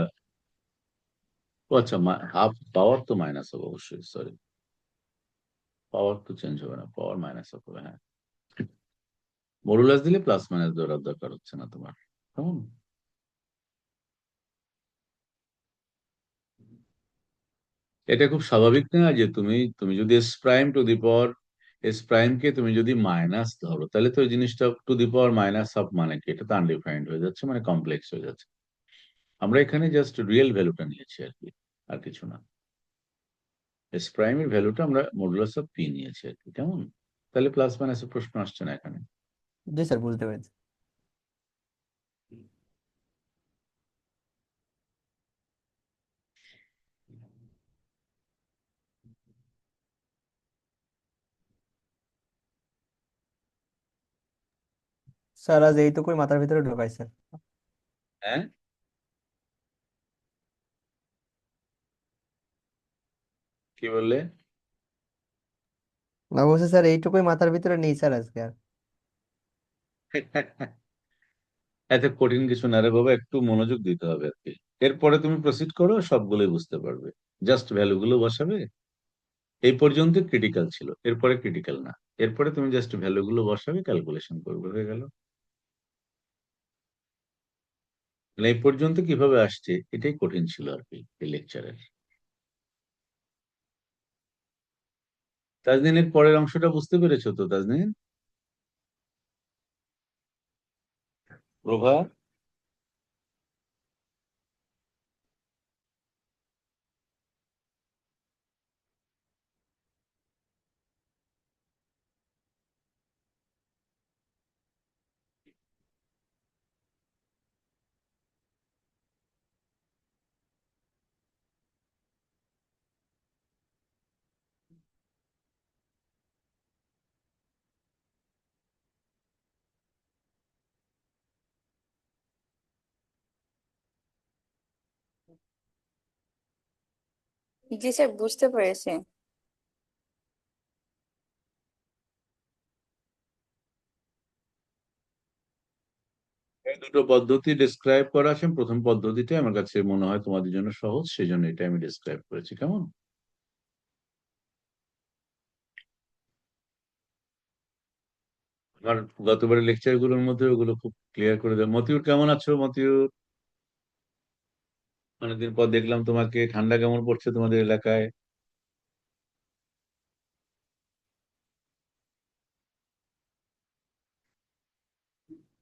ও আচ্ছা, হাফ পাওয়ার তো মাইনাস হবে অবশ্যই, সরি, পাওয়ার তো চেঞ্জ হবে না, পাওয়ার মাইনাস হবে, হ্যাঁ। মডুলাস দিলে প্লাস মাইনাস ধরার দরকার হচ্ছে না তোমার, কেমন? এটা খুব স্বাভাবিক না যে তুমি তুমি যদি S prime to the power, S prime কে তুমি যদি মাইনাস ধরো, তাহলে তো ওই জিনিসটা to the power minus half মানে কি? এটা তো আনডিফাইন্ড হয়ে যাচ্ছে, মানে কমপ্লেক্স হয়ে যাচ্ছে। আমরা এখানে জাস্ট রিয়েল ভ্যালুটা নিয়েছি আর কি, আর কিছু না। এস প্রাইমের ভ্যালুটা আমরা মডুলাস অফ পি নিয়েছি আর কি, কেমন? তাহলে প্লাস মাইনাসের প্রশ্ন আসছে না এখানে। জি স্যার, বুঝতে পেরেছি। স্যার আজ এইটুকুই মাথার ভিতরে ঢোকাইছে। হ্যাঁ, কি বললে? না, বলছি স্যার এইটুকুই মাথার ভিতরে নেই স্যার আজকে আর। এত কঠিন কিছু না রে বাবা, একটু মনোযোগ দিতে হবে আর কি। এরপরে তুমি প্রসিড করো, সবগুলোই বুঝতে পারবে। জাস্ট ভ্যালুগুলো বসাবে। এই পর্যন্ত ক্রিটিক্যাল ছিল, এরপরে ক্রিটিক্যাল না। এরপরে তুমি জাস্ট ভ্যালুগুলো বসাবে, ক্যালকুলেশন করবে, হয়ে গেল। মানে এই পর্যন্ত কিভাবে আসছে এটাই কঠিন ছিল আর কি এই লেকচারের। তাজনিনের পরের অংশটা বুঝতে পেরেছো তো তাজনিন? প্রভা, জি স্যার, বুঝতে পেরেছি। এই দুটো পদ্ধতি ডিসক্রাইব করা আছে। প্রথম পদ্ধতিটা আমার কাছে মনে হয় তোমাদের জন্য সহজ, সেই জন্য এটা আমি ডিসক্রাইব করেছি। কেমন? আমার গতবারের লেকচার গুলোর মধ্যে ওগুলো খুব ক্লিয়ার করে দেয়। মতিউর, কেমন আছো মতিউর? অনেকদিন পর দেখলাম তোমাকে। ঠান্ডা কেমন পড়ছে তোমাদের এলাকায়?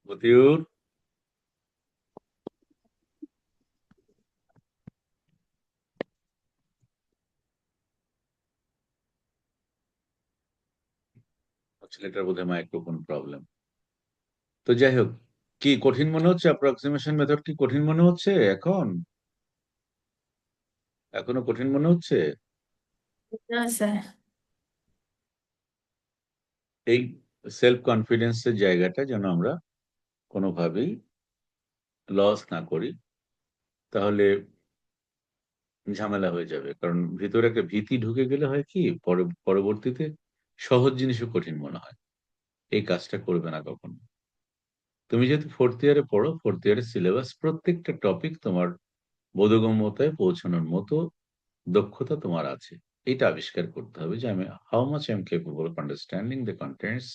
মতিউর, ছেলেটার বোধহয় মাইক্রোফোন প্রবলেম। তো যাই হোক, কি কঠিন মনে হচ্ছে? অ্যাপ্রক্সিমেশন মেথড কি কঠিন মনে হচ্ছে এখন? এখনো কঠিন মনে হচ্ছে? না স্যার। এই সেলফ কনফিডেন্সের জায়গাটা যেন আমরা কোনোভাবেই লস না করি, তাহলে ঝামেলা হয়ে যাবে। কারণ ভিতরে একটা ভীতি ঢুকে গেলে হয় কি, পরবর্তীতে সহজ জিনিসও কঠিন মনে হয়। এই কাজটা করবে না কখনো। তুমি যেহেতু ফোর্থ ইয়ারে পড়ো, ফোর্থ ইয়ারের সিলেবাস প্রত্যেকটা টপিক তোমার বোধগম্যতায় পৌঁছানোর মতো দক্ষতা তোমার আছে। এটা আবিষ্কার করতে হবে যে আমি how much I am capable of understanding the contents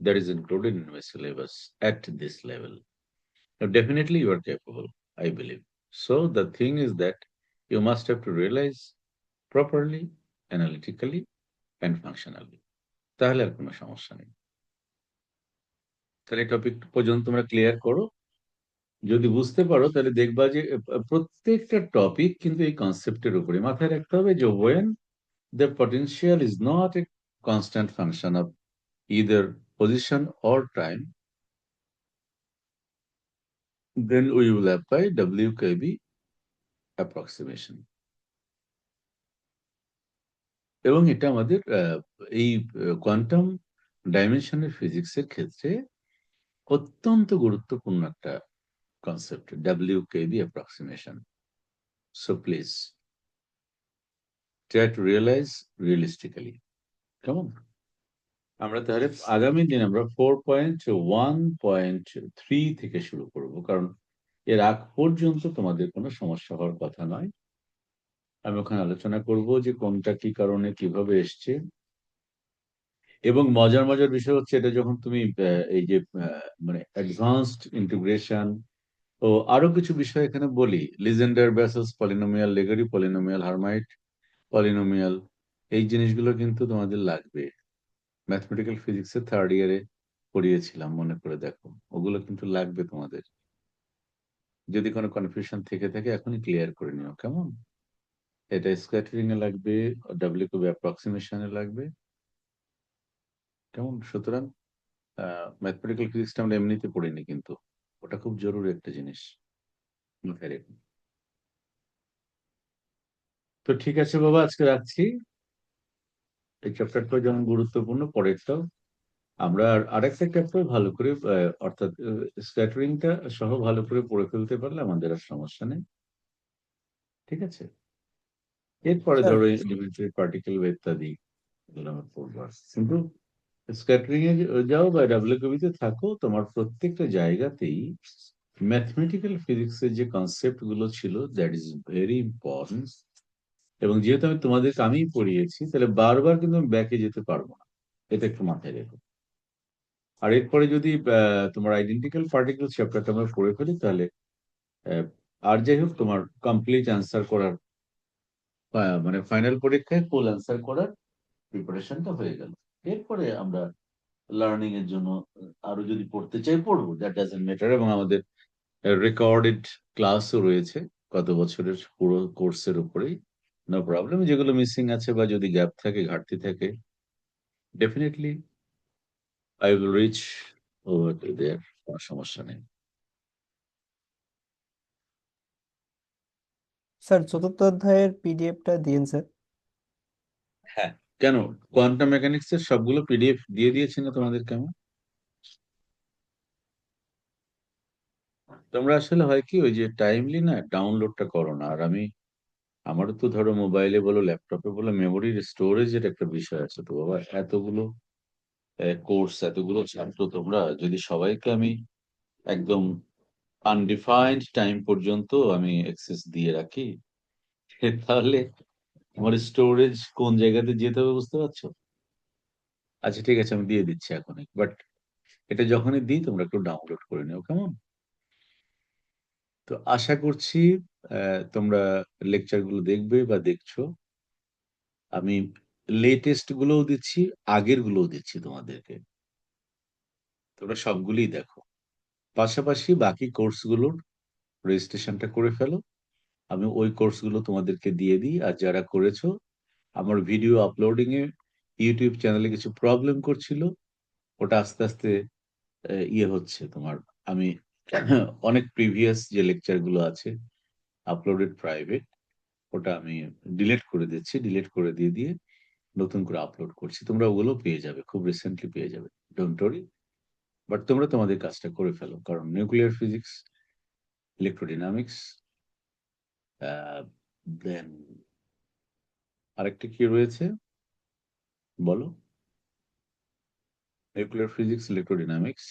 that is included in my syllabus at this level. Now, definitely you are capable, I believe. So the thing is that you must have to realize properly, analytically, and functionally. তাহলে আর কোনো সমস্যা নেই। তাহলে topic পর্যন্ত তোমরা clear করো। যদি বুঝতে পারো তাহলে দেখবা যে প্রত্যেকটা টপিক কিন্তু এই কনসেপ্টের উপরে। মাথায় রাখতে হবে যে when the potential is not a constant function of either position or time, then we will apply WKB approximation. এবং এটা আমাদের এই কোয়ান্টাম ডাইমেনশনের ফিজিক্সের ক্ষেত্রে অত্যন্ত গুরুত্বপূর্ণ একটা concept, WKB approximation. So please try to realize realistically. কেমন? আমরা তাহলে আগামী দিন আমরা 4.1.3 থেকে শুরু করব, কারণ এর আগ পর্যন্ত তোমাদের কোনো সমস্যা হওয়ার কথা নয়। আমি ওখানে আলোচনা করব যে কোনটা কি কারণে কিভাবে এসছে। এবং মজার মজার বিষয় হচ্ছে এটা যখন তুমি এই যে মানে অ্যাডভান্সড ইন্টিগ্রেশন ও আরো কিছু বিষয় এখানে বলি, Legendre Bessel's polynomial, Laguerre polynomial, Hermite polynomial, এই জিনিসগুলো কিন্তু তোমাদের লাগবে। ম্যাথমেটিক্যাল ফিজিক্সের থার্ড ইয়ারে পড়িয়েছিলাম, মনে করে দেখো। ওগুলো কিন্তু লাগবে তোমাদের। যদি কোনো কনফিউশন থেকে থাকে এখনই ক্লিয়ার করে নিও। কেমন? এটা স্ক্যাটারিং এ লাগবে, WKB অ্যাপ্রক্সিমেশনে লাগবে। কেমন? সুতরাং ম্যাথমেটিক্যাল ফিজিক্সটা আমরা এমনিতে পড়িনি, কিন্তু ওটা খুব জরুরি একটা জিনিস, মাথায় রেখো। তো ঠিক আছে বাবা, আজকে রাখছি। এই চ্যাপ্টারটা যেমন গুরুত্বপূর্ণ, পরেরটাও আমরা আরেকটা চ্যাপ্টার ভালো করে অর্থাৎ স্ক্যাটারিংটা সহ ভালো করে পড়ে ফেলতে পারলে আমাদের আর সমস্যা নেই। ঠিক আছে? এরপরে স্যার ধরো এলিমেন্টারি পার্টিকেল ইত্যাদি এগুলো আমরা পড়বো। কিন্তু স্ক্যাটারিং এ যাও বা WKB তে থাকো, তোমার প্রত্যেকটা জায়গাতেই ম্যাথমেটিক্যাল ফিজিক্সের যে কনসেপ্ট গুলো ছিল, দ্যাট ইজ ভেরি ইম্পর্টেন্ট। এবং যেহেতু আমি তোমাদেরকে আমি পড়িয়েছি, তাহলে বারবার কিন্তু আমি ব্যাকে যেতে পারবো না, এটা একটু মাথায় রেখো। আর এরপরে যদি তোমার আইডেন্টিক্যাল পার্টিকেল চ্যাপ্টারটা আমরা পড়ে ফেলি, তাহলে আর যাই হোক তোমার কমপ্লিট অ্যান্সার করার মানে ফাইনাল পরীক্ষায় ফুল অ্যান্সার করার প্রিপারেশনটা হয়ে গেল। এরপরে আমরা লার্নিং এর জন্য আরো যদি পড়তে চাই পড়বো, দ্যাট ডাজন্ট ম্যাটার। এবং আমাদের রেকর্ডেড ক্লাসও রয়েছে গত বছরের পুরো কোর্সের উপরেই, নো প্রবলেম। যেগুলো মিসিং আছে বা যদি গ্যাপ থাকে, ঘাটতি থাকে, definitely I will reach over to their, কোনো সমস্যা নেই। স্যার চতুর্থ অধ্যায়ের পিডিএফটা দিন স্যার। হ্যাঁ, কেন কোয়ান্টাম মেকানিক্স এর সবগুলো পিডিএফ দিয়ে দিয়েছি না তোমাদেরকে আমি? তোমরা আসলে হয় কি, ওই যে টাইমলি না ডাউনলোডটা করো না। আর আমারও তো ধরো মোবাইলে বলো ল্যাপটপে বলো মেমোরির স্টোরেজের একটা বিষয় আছে তো বাবা। এতগুলো কোর্স, এতগুলো ছাত্র, তোমরা যদি সবাইকে আমি একদম আনডিফাইন্ড টাইম পর্যন্ত আমি অ্যাক্সেস দিয়ে রাখি, তাহলে আমার স্টোরেজ কোন জায়গাতে যেতে হবে বুঝতে পারছো? আচ্ছা ঠিক আছে, আমি দিয়ে দিচ্ছি এখনই, বাট এটা যখনই দিই তোমরা একটু ডাউনলোড করে নিও, কেমন? তো আশা করছি তোমরা লেকচার গুলো দেখবে বা দেখছো। আমি লেটেস্ট গুলোও দিচ্ছি, আগের গুলোও দিচ্ছি তোমাদেরকে, তোমরা সবগুলোই দেখো। পাশাপাশি বাকি কোর্সগুলোর রেজিস্ট্রেশনটা করে ফেলো। আমি ওই কোর্সগুলো তোমাদেরকে দিয়ে দিই। আর যারা করেছো, আমার ভিডিও আপলোডিং এ ইউটিউব চ্যানেলে কিছু প্রবলেম করছিল, ওটা আস্তে আস্তে ইয়ে হচ্ছে তোমার। আমি অনেক প্রিভিয়াস যে লেকচার গুলো আছে আপলোডেড প্রাইভেট, ওটা আমি ডিলিট করে দিচ্ছি, ডিলিট করে দিয়ে নতুন করে আপলোড করছি। তোমরা ওগুলো পেয়ে যাবে, খুব রিসেন্টলি পেয়ে যাবে, ডোন্ট ওয়ারি। বাট তোমরা তোমাদের কাজটা করে ফেলো, কারণ নিউক্লিয়ার ফিজিক্স, ইলেকট্রোডিনামিক্স, দেন আরেকটা কি রয়েছে বলো? Nuclear physics, electrodynamics,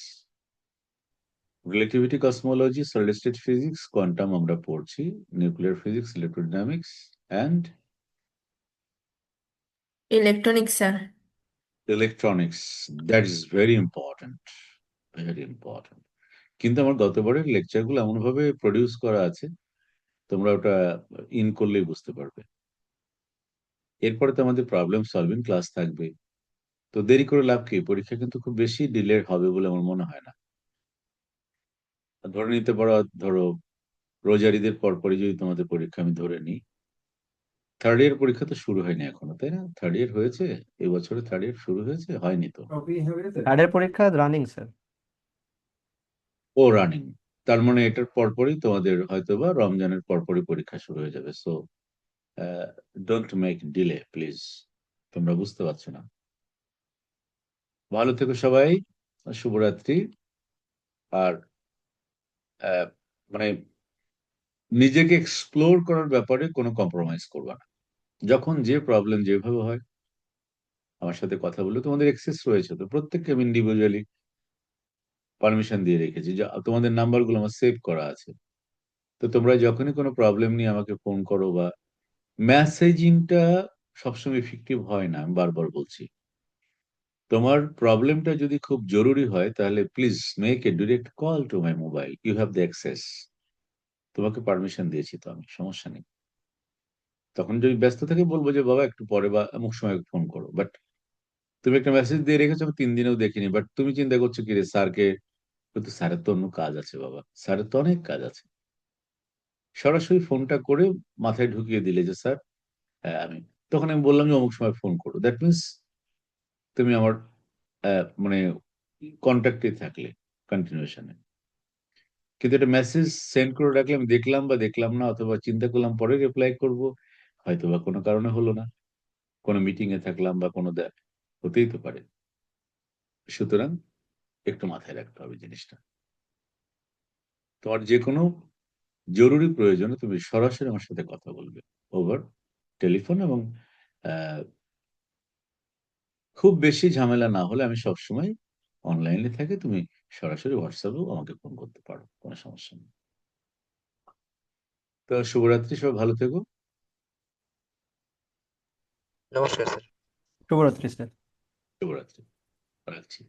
relativity, cosmology, solid state physics, quantum আমরা পড়ছি, nuclear physics, electrodynamics and electronics sir. Electronics. That is very important, very important. কিন্তু আমার গতবারের লেকচারগুলো এমন ভাবে প্রডিউস করা আছে, তোমরা ওটা ইন করলেই বুঝতে পারবে। এরপরে তো আমাদের প্রবলেম সলভিং ক্লাস থাকবে। তো দেরি করে লাভ কি? পরীক্ষা কিন্তু খুব বেশি ডিলে হবে বলে আমার মনে হয় না। ধরে নিতে পারো, ধরো রোজার ঈদের পরপরই যদি তোমাদের পরীক্ষা আমি ধরে নিই, থার্ড ইয়ার পরীক্ষা তো শুরু হয়নি এখনো, তাই না? থার্ড ইয়ার হয়েছে এই বছরে? থার্ড ইয়ার শুরু হয়েছে? হয়নি তো। থার্ডের পরীক্ষা রানিং স্যার। ও রানিং, তার মানে এটার পরপরই তোমাদের হয়তোবা রমজানের পরপরই পরীক্ষা শুরু হয়ে যাবে। So don't make delay please. তোমরা বুঝতে পারছো না। ভালো থেকো সবাই, শুভরাত্রি। আর আহ, মানে নিজেকে এক্সপ্লোর করার ব্যাপারে কোনো কম্প্রোমাইজ করবা না। যখন যে প্রবলেম যেভাবে হয় আমার সাথে কথা বলে, তোমাদের এক্সেস রয়েছে তো, প্রত্যেককে আমি ইন্ডিভিজুয়ালি পারমিশন দিয়ে রেখেছি, যে তোমাদের নাম্বারগুলো আমার সেভ করা আছে। তো তোমরা যখনই কোনো প্রবলেম নিয়ে আমাকে ফোন করো, বা মেসেজিংটা সবসময় ইফেক্টিভ হয় না, আমি বারবার বলছি। তোমার প্রবলেমটা যদি খুব জরুরি হয় তাহলে please make a direct call to my mobile, you have the access. তোমাকে পারমিশন দিয়েছি তো আমি, সমস্যা নেই। তখন যদি ব্যস্ত থাকে বলবো যে বাবা একটু পরে বা অমুক সময় ফোন করো। বাট তুমি একটা মেসেজ দিয়ে রেখেছো, আমি 3 দিনেও দেখিনি, বাট তুমি চিন্তা করছো কি রে স্যারকে, কিন্তু স্যারের তো অন্য কাজ আছে বাবা, স্যারের তো অনেক কাজ আছে। সরাসরি ফোনটা করে মাথায় ঢুকিয়ে দিলে যে স্যার, হ্যাঁ আমি, তখন আমি বললাম যে অমুক সময় ফোন করো, দ্যাট মিনস তুমি আমার মানে কন্ট্যাক্টে থাকলে, কন্টিনিউশনে। কিন্তু একটা মেসেজ সেন্ড করে রাখলে আমি দেখলাম বা দেখলাম না, অথবা চিন্তা করলাম পরে রিপ্লাই করব, হয়তো বা কোনো কারণে হলো না, কোনো মিটিং এ থাকলাম বা কোনো হতেই তো পারে। সুতরাং একটু মাথায় রাখতে হবে জিনিসটা। তোমার যে কোনো জরুরি প্রয়োজনে তুমি সরাসরি আমার সাথে কথা বলবে, ওভার টেলিফোন। এবং আহ, খুব বেশি ঝামেলা না হলে আমি সবসময় অনলাইনে থাকি, তুমি সরাসরি হোয়াটসঅ্যাপেও আমাকে ফোন করতে পারো, কোনো সমস্যা নেই। তো শুভরাত্রি, সবাই ভালো থেকো। নমস্কার স্যার। শুভরাত্রি স্যার। শুভরাত্রি, রাখছি।